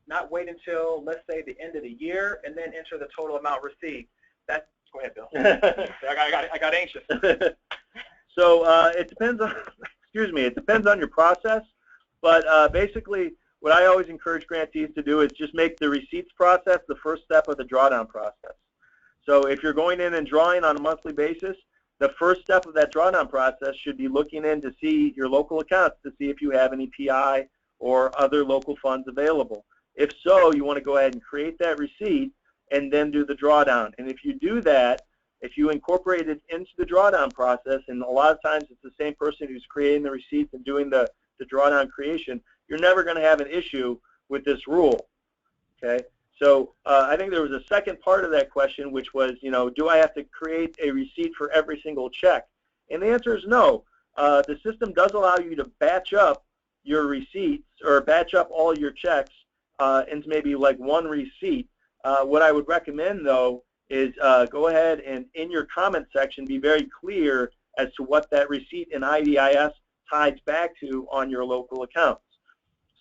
not wait until, let's say, the end of the year, and then enter the total amount received. That's, go ahead, Bill. I got anxious. So it depends on, excuse me, it depends on your process, but basically what I always encourage grantees to do is just make the receipts process the first step of the drawdown process. So if you're going in and drawing on a monthly basis, the first step of that drawdown process should be looking in to see your local accounts to see if you have any PI or other local funds available. If so, you want to go ahead and create that receipt and then do the drawdown. And if you do that, if you incorporate it into the drawdown process, and a lot of times it's the same person who's creating the receipts and doing the drawdown creation, you're never going to have an issue with this rule. Okay? So I think there was a second part of that question, which was, you know, do I have to create a receipt for every single check? And the answer is no. The system does allow you to batch up your receipts or batch up all your checks into maybe like one receipt. What I would recommend, though, is go ahead and in your comment section be very clear as to what that receipt in IDIS ties back to on your local accounts.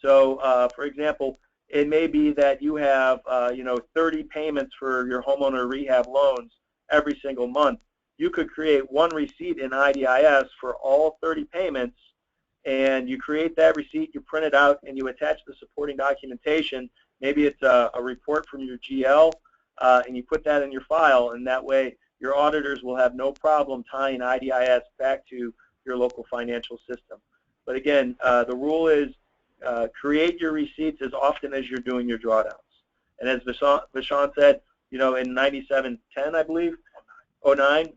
So, for example, it may be that you have, you know, 30 payments for your homeowner rehab loans every single month. You could create one receipt in IDIS for all 30 payments, and you create that receipt, you print it out, and you attach the supporting documentation. Maybe it's a report from your GL, and you put that in your file, and that way your auditors will have no problem tying IDIS back to your local financial system. But again, the rule is create your receipts as often as you're doing your drawdowns. And as Vashon said, you know, in 9710, I believe, 09,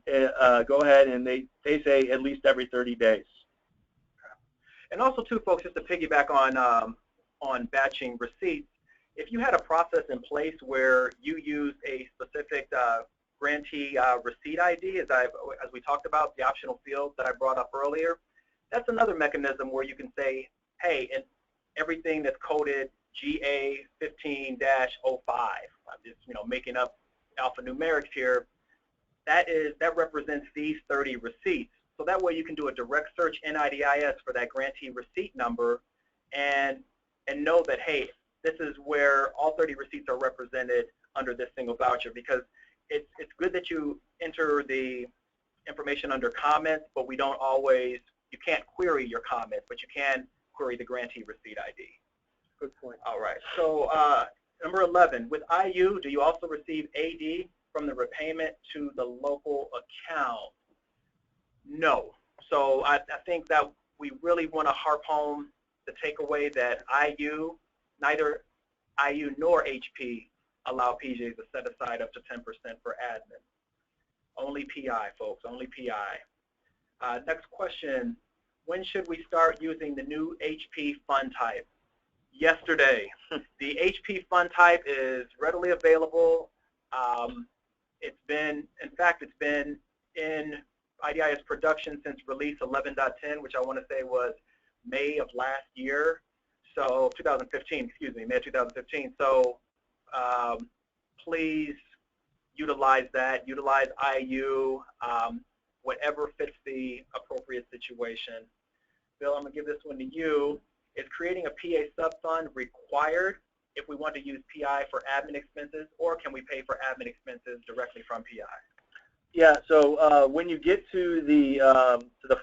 go ahead and they say at least every 30 days. And also, too, folks, just to piggyback on batching receipts, if you had a process in place where you use a specific grantee receipt ID, as we talked about, the optional fields that I brought up earlier, that's another mechanism where you can say, hey, and everything that's coded GA15-05, I'm just, you know, making up alphanumerics here, that represents these 30 receipts. So that way you can do a direct search in IDIS for that grantee receipt number and know that, hey, this is where all 30 receipts are represented under this single voucher, because it's good that you enter the information under comments, but we don't always, you can't query your comments, but you can query the grantee receipt ID. Good point. All right. So number 11, with IU, do you also receive AD from the repayment to the local account? No. So I think that we really want to harp home the takeaway that neither IU nor HP allow PJs to set aside up to 10% for admin. Only PI, folks, only PI. Next question, when should we start using the new HP fund type? Yesterday. The HP fund type is readily available. It's been in IDIS production since release 11.10, which I want to say was May of last year. So 2015, excuse me, May of 2015. So please utilize that. Utilize IU, whatever fits the appropriate situation. Bill, I'm going to give this one to you. Is creating a PA sub-fund required if we want to use PI for admin expenses, or can we pay for admin expenses directly from PI? Yeah, so when you get to the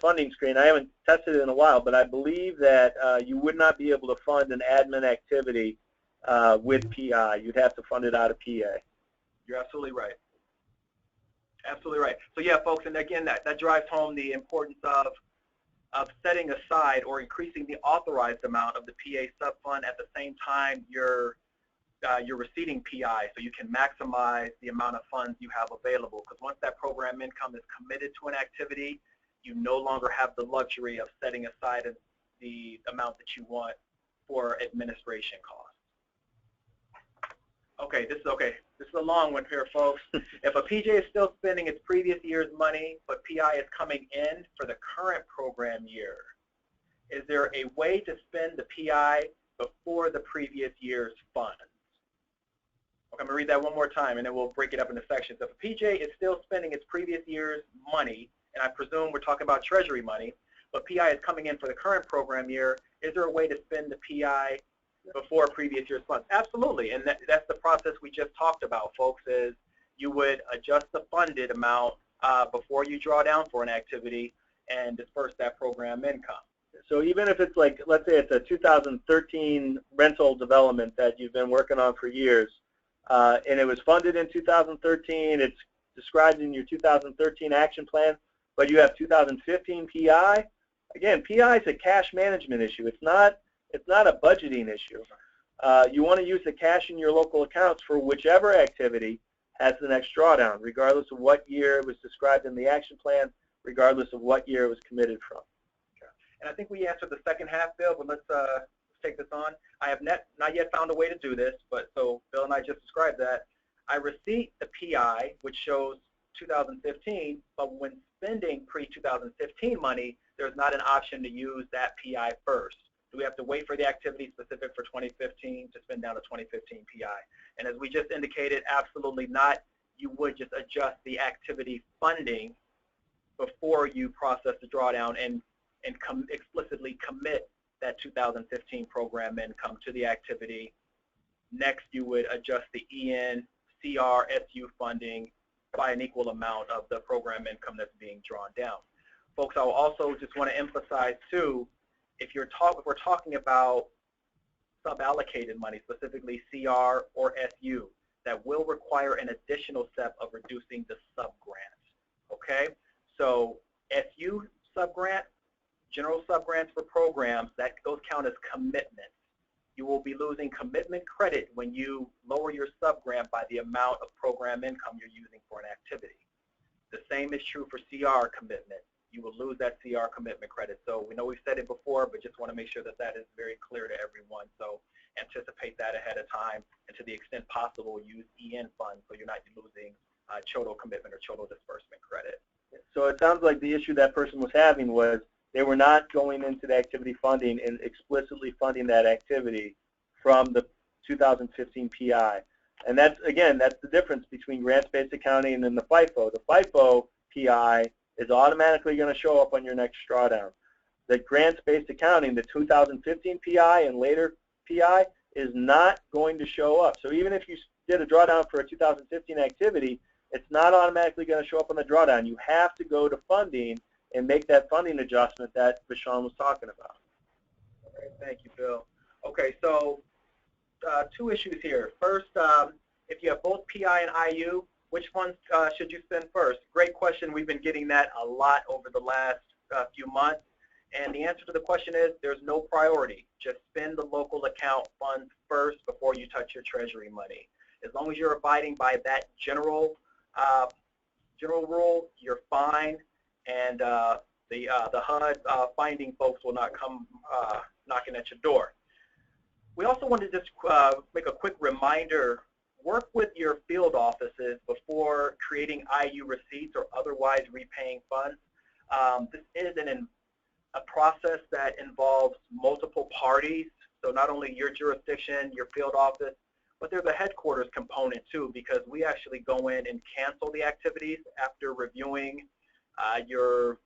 funding screen, I haven't tested it in a while, but I believe that you would not be able to fund an admin activity with PI. You'd have to fund it out of PA. You're absolutely right. Absolutely right. So yeah, folks, and again, that drives home the importance of setting aside or increasing the authorized amount of the PA sub-fund at the same time you're receiving PI, so you can maximize the amount of funds you have available. Because once that program income is committed to an activity, you no longer have the luxury of setting aside the amount that you want for administration costs. Okay, this is a long one here, folks. If a PJ is still spending its previous year's money, but PI is coming in for the current program year, is there a way to spend the PI before the previous year's funds? Okay, I'm going to read that one more time, and then we'll break it up into sections. If a PJ is still spending its previous year's money, and I presume we're talking about Treasury money, but PI is coming in for the current program year, is there a way to spend the PI before previous year's funds? Absolutely, and that's the process we just talked about, folks, is you would adjust the funded amount before you draw down for an activity and disperse that program income. So even if it's like, let's say it's a 2013 rental development that you've been working on for years, and it was funded in 2013, it's described in your 2013 action plan, but you have 2015 PI, again, PI is a cash management issue. It's not a budgeting issue. You want to use the cash in your local accounts for whichever activity has the next drawdown, regardless of what year it was described in the action plan, regardless of what year it was committed from. Okay. And I think we answered the second half, Bill, but let's take this on. I have not yet found a way to do this, but so Bill and I just described that. I receipt the PI, which shows 2015, but when spending pre-2015 money, there's not an option to use that PI first. Do we have to wait for the activity specific for 2015 to spend down a 2015 PI? And as we just indicated, absolutely not. You would just adjust the activity funding before you process the drawdown and explicitly commit that 2015 program income to the activity. Next, you would adjust the EN, CR, SU funding by an equal amount of the program income that's being drawn down. Folks, I will also just want to emphasize too, if we're talking about sub-allocated money, specifically CR or SU, that will require an additional step of reducing the sub-grant. Okay, so SU sub-grant, general sub-grants for programs, those count as commitments. You will be losing commitment credit when you lower your sub-grant by the amount of program income you're using for an activity. The same is true for CR commitment. You will lose that CR commitment credit. So we know we've said it before, but just want to make sure that that is very clear to everyone. So anticipate that ahead of time, and to the extent possible, use EN funds so you're not losing total commitment or total disbursement credit. So it sounds like the issue that person was having was they were not going into the activity funding and explicitly funding that activity from the 2015 PI. And that's, again, that's the difference between grants-based accounting and then the FIFO. The FIFO PI is automatically going to show up on your next drawdown. The grants-based accounting, the 2015 PI and later PI, is not going to show up. So even if you did a drawdown for a 2015 activity, it's not automatically going to show up on the drawdown. You have to go to funding and make that funding adjustment that Vashon was talking about. All right, thank you, Bill. Okay, so two issues here. First, if you have both PI and IU, which funds should you spend first? Great question. We've been getting that a lot over the last few months. And the answer to the question is there's no priority. Just spend the local account funds first before you touch your Treasury money. As long as you're abiding by that general rule, you're fine. And the HUD finding folks will not come knocking at your door. We also want to just make a quick reminder. Work with your field offices before creating IU receipts or otherwise repaying funds. This is a process that involves multiple parties, so not only your jurisdiction, your field office, but there's a headquarters component too, because we actually go in and cancel the activities after reviewing your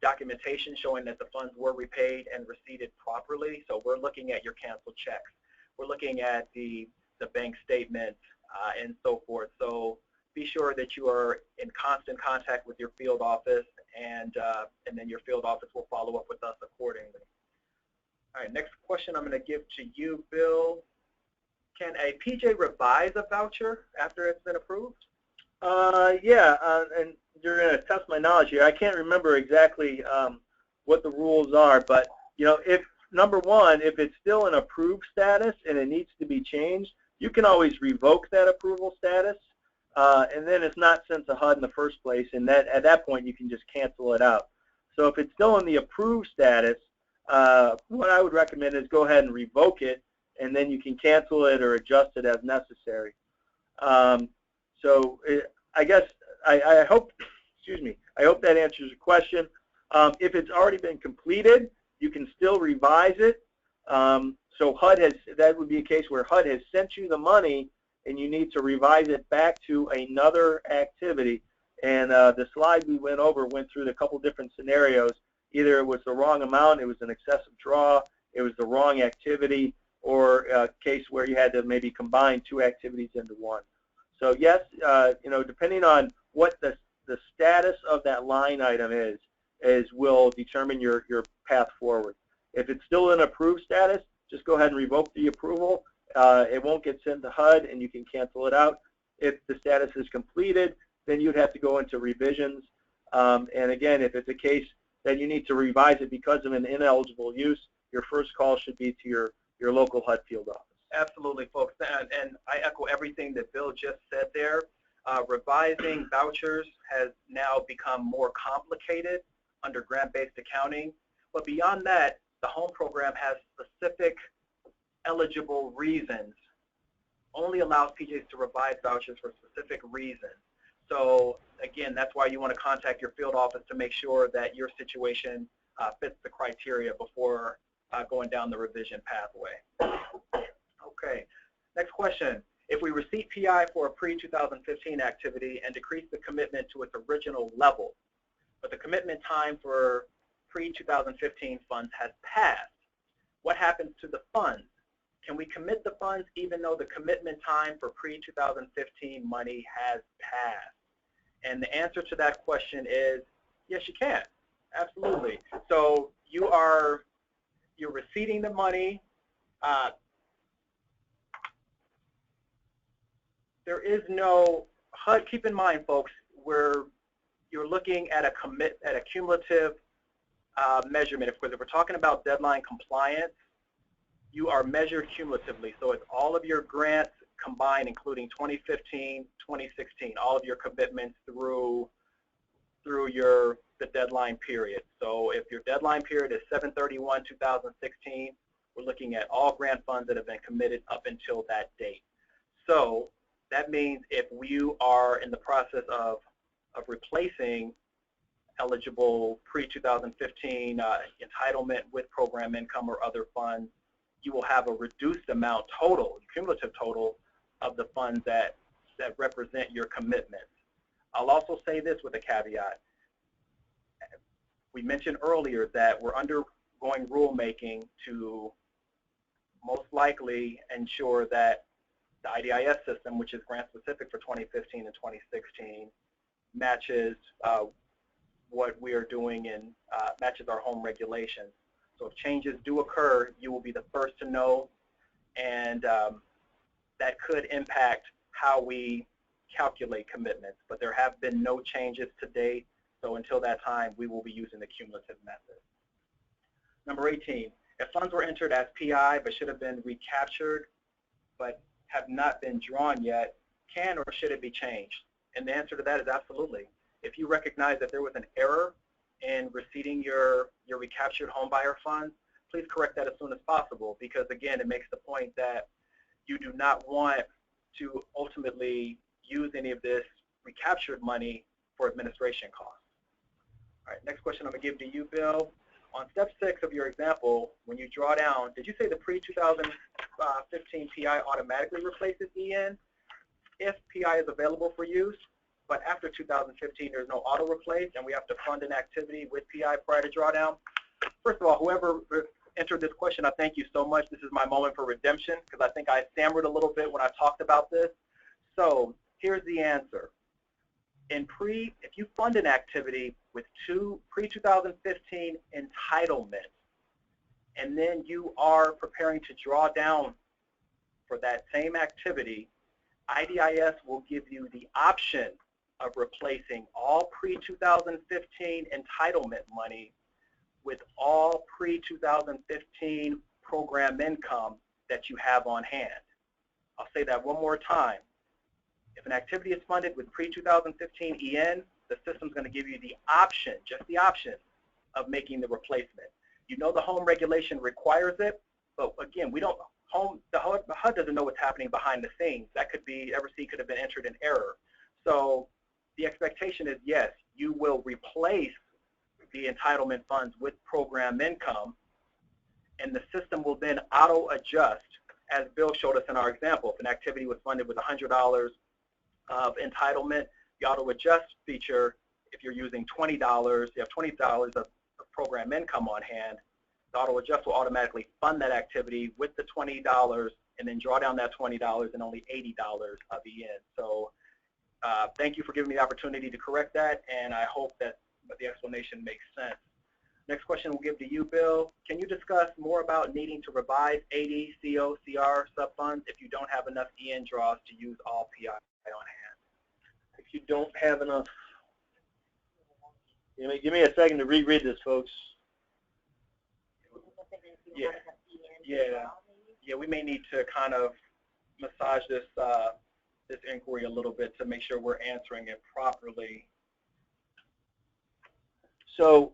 documentation showing that the funds were repaid and receipted properly. So we're looking at your canceled checks. We're looking at the bank statements and so forth. So be sure that you are in constant contact with your field office, and then your field office will follow up with us accordingly. All right, next question I'm going to give to you, Bill. Can a PJ revise a voucher after it's been approved? Yeah, and you're going to test my knowledge here. I can't remember exactly what the rules are, but you know, if number one, if it's still an approved status and it needs to be changed, you can always revoke that approval status, and then it's not sent to HUD in the first place, and at that point you can just cancel it out. So if it's still in the approved status, what I would recommend is go ahead and revoke it, and then you can cancel it or adjust it as necessary. I guess I hope, excuse me, I hope that answers your question. If it's already been completed, you can still revise it. So HUD has, that would be a case where HUD has sent you the money and you need to revise it back to another activity. And the slide we went through a couple different scenarios. Either it was the wrong amount, it was an excessive draw, it was the wrong activity, or a case where you had to maybe combine two activities into one. So yes, you know, depending on what the status of that line item is will determine your path forward. If it's still in approved status, just go ahead and revoke the approval. It won't get sent to HUD and you can cancel it out. If the status is completed, then you'd have to go into revisions. And again, if it's a case that you need to revise it because of an ineligible use, your first call should be to your local HUD field office. Absolutely, folks. And I echo everything that Bill just said there. Revising vouchers has now become more complicated under grant-based accounting. But beyond that, the HOME program has specific eligible reasons, only allows PJs to revise vouchers for specific reasons. So again, that's why you want to contact your field office to make sure that your situation fits the criteria before going down the revision pathway. Okay, next question. If we receive PI for a pre-2015 activity and decrease the commitment to its original level, but the commitment time for pre-2015 funds has passed, what happens to the funds? Can we commit the funds even though the commitment time for pre-2015 money has passed? And the answer to that question is yes, you can. Absolutely. So you're receiving the money. There is no HUD. Keep in mind, folks, where you're looking at a cumulative measurement. If we're talking about deadline compliance, you are measured cumulatively. So it's all of your grants combined, including 2015, 2016, all of your commitments through the deadline period. So if your deadline period is 7/31/2016, we're looking at all grant funds that have been committed up until that date. So that means if you are in the process of replacing eligible pre-2015 entitlement with program income or other funds, you will have a reduced amount total, cumulative total, of the funds that represent your commitments. I'll also say this with a caveat. We mentioned earlier that we're undergoing rulemaking to most likely ensure that the IDIS system, which is grant specific for 2015 and 2016, matches what we are doing and matches our home regulations. So if changes do occur, you will be the first to know, and that could impact how we calculate commitments. But there have been no changes to date, so until that time, we will be using the cumulative method. Number 18, if funds were entered as PI but should have been recaptured but have not been drawn yet, can or should it be changed? And the answer to that is absolutely. If you recognize that there was an error in receiving your recaptured homebuyer funds, please correct that as soon as possible, because again, it makes the point that you do not want to ultimately use any of this recaptured money for administration costs. All right, next question I'm going to give to you, Bill. On step 6 of your example, when you draw down, did you say the pre-2015 PI automatically replaces EN if PI is available for use? But after 2015, there's no auto replace, and we have to fund an activity with PI prior to drawdown. First of all, whoever entered this question, I thank you so much. This is my moment for redemption, because I think I stammered a little bit when I talked about this. So here's the answer. If you fund an activity with 2 pre-2015 entitlements, and then you are preparing to draw down for that same activity, IDIS will give you the option of replacing all pre-2015 entitlement money with all pre-2015 program income that you have on hand. I'll say that one more time. If an activity is funded with pre-2015 EN, the system's going to give you the option, just the option, of making the replacement. You know the home regulation requires it, but again, the HUD doesn't know what's happening behind the scenes. That could be, every receipt could have been entered in error. So the expectation is, yes, you will replace the entitlement funds with program income, and the system will then auto-adjust, as Bill showed us in our example. If an activity was funded with $100 of entitlement, the auto-adjust feature, if you're using $20, you have $20 of program income on hand, the auto-adjust will automatically fund that activity with the $20 and then draw down that $20 and only $80 of the end. So thank you for giving me the opportunity to correct that, and I hope that the explanation makes sense. Next question we'll give to you, Bill. Can you discuss more about needing to revise AD, CO, CR subfunds if you don't have enough EN draws to use all PI on hand? If you don't have enough, give me a second to reread this, folks. Yeah, we may need to kind of massage this this inquiry a little bit to make sure we're answering it properly. So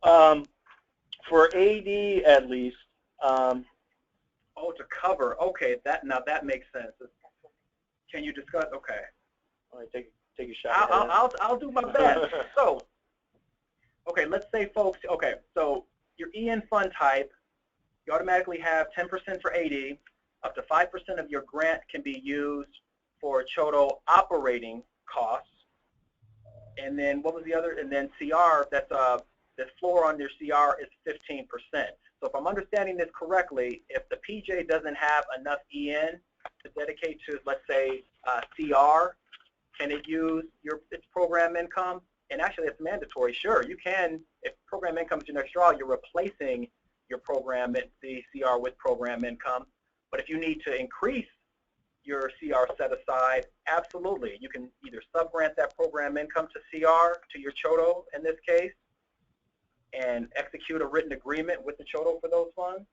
for AD at least, oh, to cover. Okay, now that makes sense. Can you discuss? Okay. All right, take a shot. I'll do my best. So, okay, let's say, folks. Okay, so your EN fund type, you automatically have 10% for AD. Up to 5% of your grant can be used for CHOTO operating costs. And then what was the other? And then CR, that's the floor on your CR is 15%. So if I'm understanding this correctly, if the PJ doesn't have enough EN to dedicate to, let's say, CR, can it use its program income? And actually, it's mandatory. Sure, you can. If program income is your next draw, you're replacing your program, the CR with program income. But if you need to increase your CR set aside, absolutely. You can either subgrant that program income to CR, to your CHOTO in this case, and execute a written agreement with the CHOTO for those funds.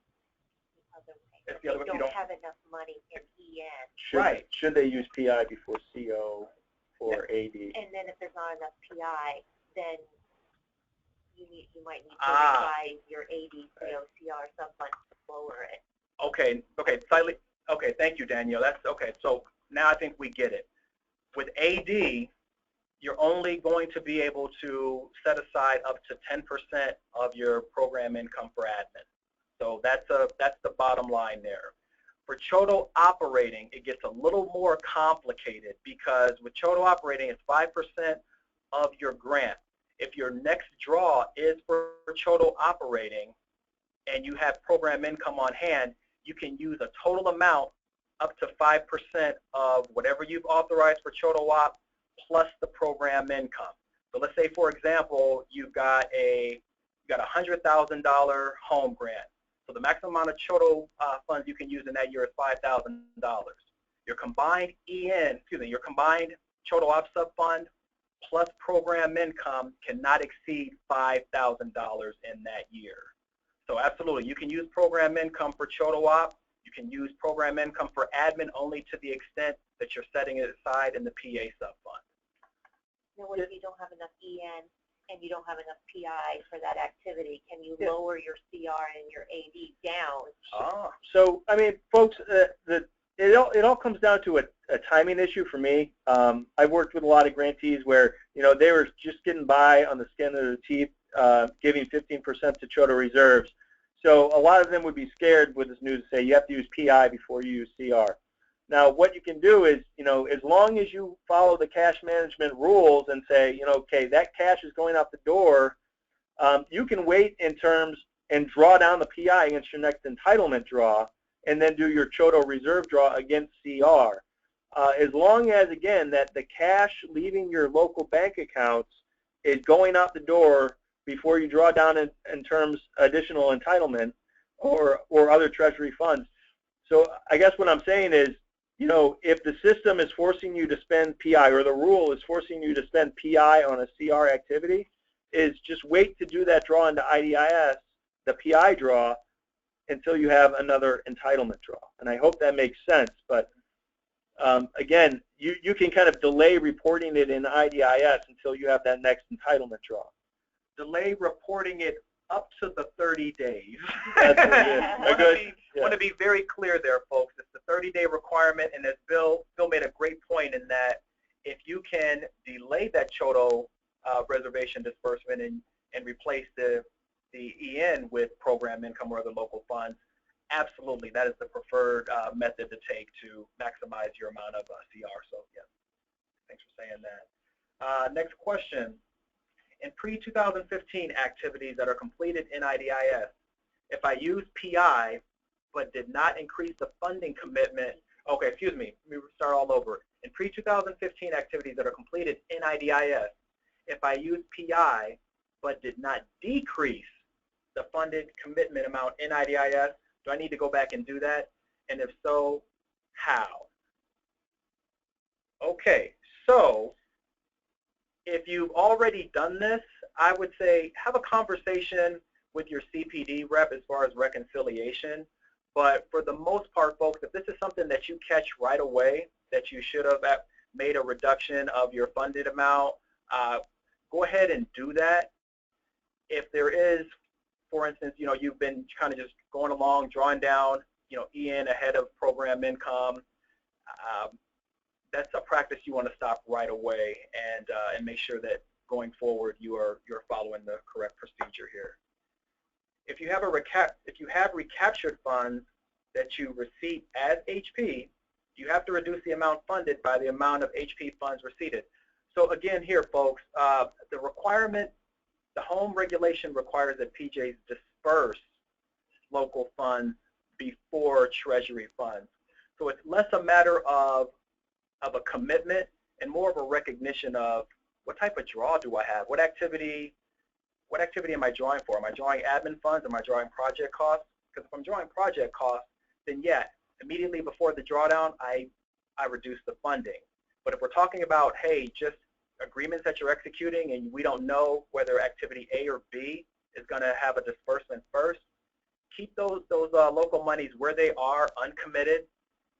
If you don't have enough money in EN. Should they use PI before CO or AD? And then if there's not enough PI, then you might need to revise your AD, CO, CR subfund to lower it. Okay, slightly. Okay, thank you, Danielle. That's okay. So now I think we get it. With AD, you're only going to be able to set aside up to 10% of your program income for admin. So that's the bottom line there. For CHOTO operating, it gets a little more complicated because with CHOTO operating, it's 5% of your grant. If your next draw is for CHOTO operating and you have program income on hand, you can use a total amount up to 5% of whatever you've authorized for CHOTO op plus the program income. So let's say, for example, you've got a $100,000 home grant. So the maximum amount of CHOTO funds you can use in that year is $5,000. Your combined your combined CHOTO op subfund plus program income cannot exceed $5,000 in that year. So absolutely, you can use program income for CHOTO op. You can use program income for admin only to the extent that you're setting it aside in the PA subfund. Now, what if you don't have enough EN and you don't have enough PI for that activity? Can you lower your CR and your AD down? So, I mean, folks, it all comes down to a timing issue for me. I've worked with a lot of grantees where, they were just getting by on the skin of their teeth, giving 15% to CHOTO reserves. So a lot of them would be scared with this news to say you have to use PI before you use CR. Now, what you can do is, as long as you follow the cash management rules and say, okay, that cash is going out the door, you can wait in terms and draw down the PI against your next entitlement draw and then do your CHOTO reserve draw against CR. As long as, again, that the cash leaving your local bank accounts is going out the door before you draw down in terms additional entitlement or other Treasury funds. So I guess what I'm saying is, if the system is forcing you to spend PI or the rule is forcing you to spend PI on a CR activity, is just wait to do that draw into IDIS, the PI draw, until you have another entitlement draw. And I hope that makes sense. But again, you can kind of delay reporting it in IDIS until you have that next entitlement draw. Delay reporting it up to the 30 days. That's Want to be very clear there, folks. It's the 30-day requirement, and as Bill made a great point in that if you can delay that CHOTO reservation disbursement and replace the EN with program income or other local funds, absolutely, that is the preferred method to take to maximize your amount of CR. So, yes, thanks for saying that. Next question. In pre-2015 activities that are completed in IDIS, if I use PI but did not increase the funding commitment, okay, excuse me, let me start all over. In pre-2015 activities that are completed in IDIS, if I use PI but did not decrease the funded commitment amount in IDIS, do I need to go back and do that? And if so, how? Okay, so if you've already done this, I would say have a conversation with your CPD rep as far as reconciliation. But for the most part, folks, if this is something that you catch right away, that you should have made a reduction of your funded amount, go ahead and do that. If there is, for instance, you've been kind of just going along, drawing down, EN ahead of program income, that's a practice you want to stop right away and make sure that going forward you're following the correct procedure here. If you have recaptured funds that you receipt as HP, you have to reduce the amount funded by the amount of HP funds receipted. So again here, folks, the requirement, the home regulation requires that PJs disperse local funds before Treasury funds. So it's less a matter of a commitment and more of a recognition of what type of draw do I have? What activity am I drawing for? Am I drawing admin funds? Am I drawing project costs? Because if I'm drawing project costs, then yeah, immediately before the drawdown, I reduce the funding. But if we're talking about, hey, just agreements that you're executing and we don't know whether activity A or B is going to have a disbursement first, keep those local monies where they are, uncommitted,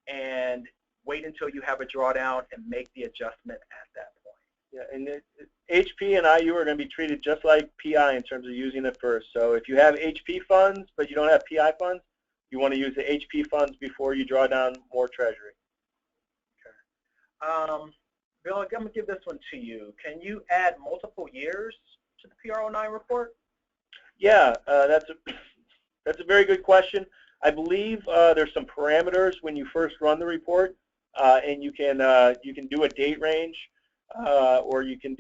and wait until you have a drawdown and make the adjustment at that point. Yeah, and HP and IU are going to be treated just like PI in terms of using it first. So if you have HP funds but you don't have PI funds, you want to use the HP funds before you draw down more Treasury. Okay. Bill, I'm going to give this one to you. Can you add multiple years to the PR09 report? Yeah, that's a very good question. I believe there's some parameters when you first run the report, and you can do a date range, or you can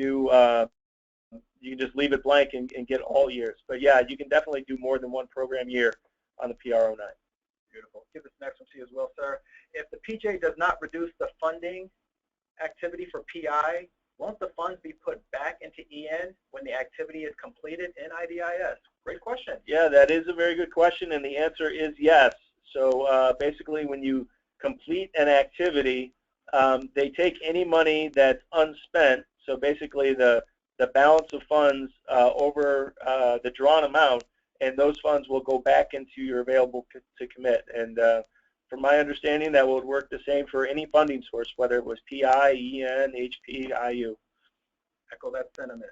just leave it blank and get all years. But yeah, you can definitely do more than one program year on the PR09. Beautiful. Give this next one to you as well, sir. If the PJ does not reduce the funding activity for PI, won't the funds be put back into EN when the activity is completed in IDIS? Great question. Yeah, that is a very good question, and the answer is yes. So basically, when you complete an activity, they take any money that's unspent, so basically the balance of funds over the drawn amount, and those funds will go back into your available to commit. And from my understanding, that will work the same for any funding source, whether it was PI, EN, HP, IU. Echo that sentiment.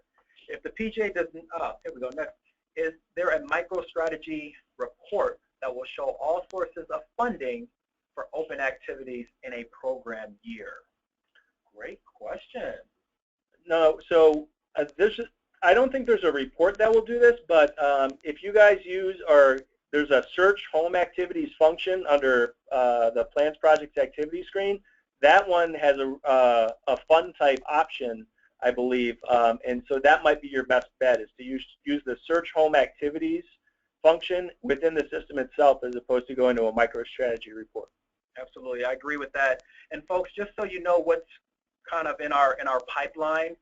If the PJ doesn't, here we go, next. Is there a MicroStrategy report that will show all sources of funding for open activities in a program year? Great question. No, so I don't think there's a report that will do this, but if you guys use there's a search home activities function under the plans projects activity screen. That one has a fund type option, I believe, and so that might be your best bet, is to use the search home activities function within the system itself as opposed to going to a MicroStrategy report. Absolutely, I agree with that. And folks, just so you know what's kind of in our pipeline,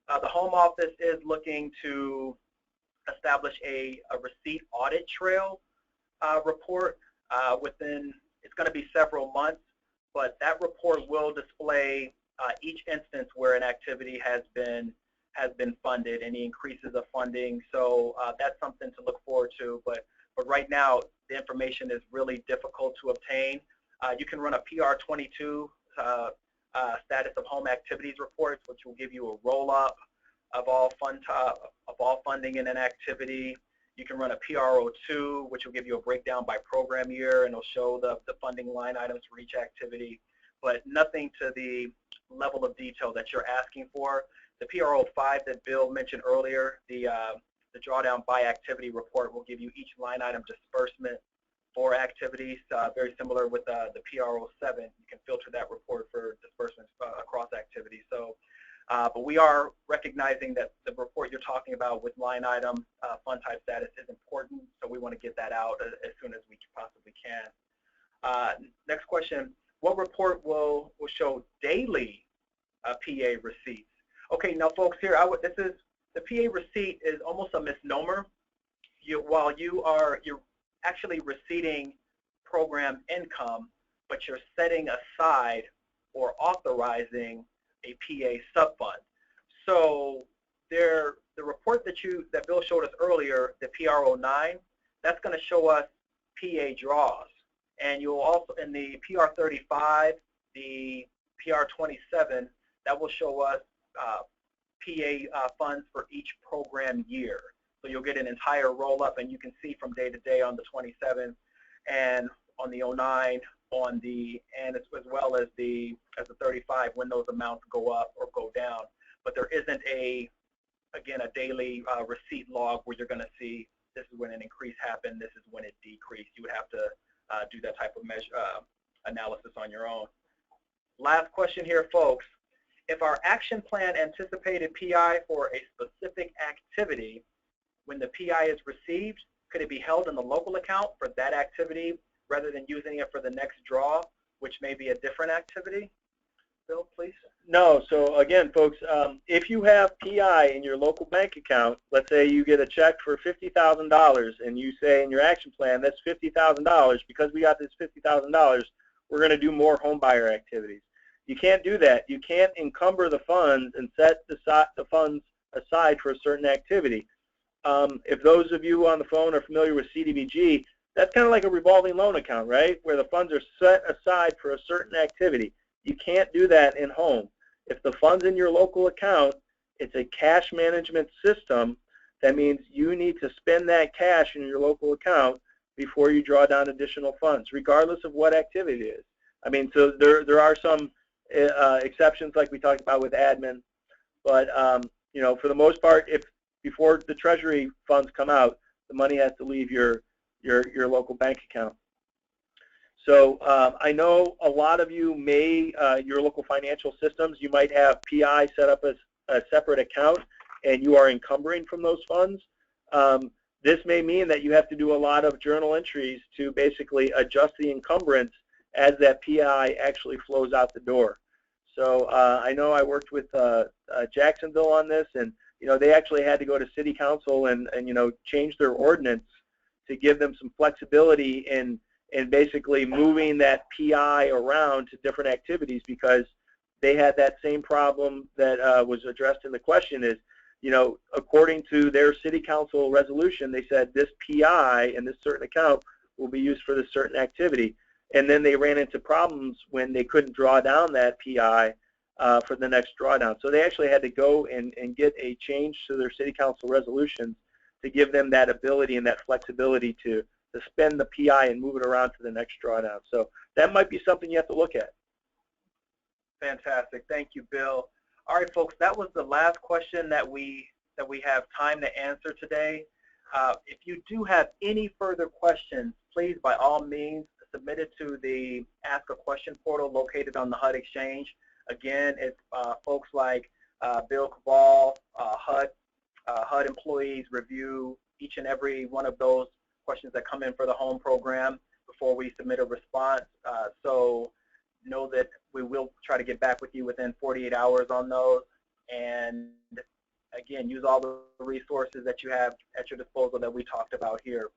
the Home Office is looking to establish a receipt audit trail report it's going to be several months, but that report will display each instance where an activity has been funded, any increases of funding. So that's something to look forward to. But right now, the information is really difficult to obtain. You can run a PR22 status of home activities reports, which will give you a roll-up of all funding in an activity. You can run a PRO2, which will give you a breakdown by program year, and it'll show the funding line items for each activity, but nothing to the level of detail that you're asking for. The PRO5 that Bill mentioned earlier, the drawdown by activity report, will give you each line item disbursement for activities, very similar with the PRO7. You can filter that report for disbursements across activities. So, but we are recognizing that the report you're talking about with line item fund type status is important, so we want to get that out as soon as we possibly can. Next question, what report will show daily PA receipts? Okay, now folks, here, the PA receipt is almost a misnomer. While you're actually receiving program income, but you're setting aside or authorizing a PA subfund. So the report that Bill showed us earlier, the PRO9, that's going to show us PA draws. And you'll also, in the PR35, the PR27, that will show us PA funds for each program year. So you'll get an entire roll-up, and you can see from day to day on the 27th and on the 09, and as well as the 35 when those amounts go up or go down. But there isn't again a daily receipt log where you're going to see this is when an increase happened, this is when it decreased. You would have to do that type of analysis on your own. Last question here, folks. If our action plan anticipated PI for a specific activity, when the PI is received, could it be held in the local account for that activity rather than using it for the next draw, which may be a different activity? Bill, please. No. So again, folks, if you have PI in your local bank account, let's say you get a check for $50,000, and you say in your action plan, that's $50,000. Because we got this $50,000, we're going to do more home buyer activities. You can't do that. You can't encumber the funds and set the funds aside for a certain activity. If those of you on the phone are familiar with CDBG, that's kind of like a revolving loan account, right, where the funds are set aside for a certain activity. You can't do that in home. If the fund's in your local account, it's a cash management system. That means you need to spend that cash in your local account before you draw down additional funds, regardless of what activity it is. I mean, so there are some exceptions like we talked about with admin, but you know, for the most part, if before the Treasury funds come out, the money has to leave your local bank account. So I know a lot of you your local financial systems, you might have PI set up as a separate account, and you are encumbering from those funds. This may mean that you have to do a lot of journal entries to basically adjust the encumbrance as that PI actually flows out the door. So I know I worked with Jacksonville on this, and you know, they actually had to go to City Council and you know, change their ordinance to give them some flexibility in basically moving that PI around to different activities, because they had that same problem that was addressed in the question. Is, you know, according to their City Council resolution, they said this PI in this certain account will be used for this certain activity. And then they ran into problems when they couldn't draw down that PI for the next drawdown. So they actually had to go and get a change to their City Council resolutions to give them that ability and that flexibility to spend the PI and move it around to the next drawdown. So that might be something you have to look at. Fantastic. Thank you, Bill. All right, folks, that was the last question that we have time to answer today. If you do have any further questions, please, by all means, submit it to the Ask a Question portal located on the HUD Exchange. Again, it's folks like Bill Cabal, HUD employees review each and every one of those questions that come in for the home program before we submit a response. So know that we will try to get back with you within 48 hours on those. And again, use all the resources that you have at your disposal that we talked about here.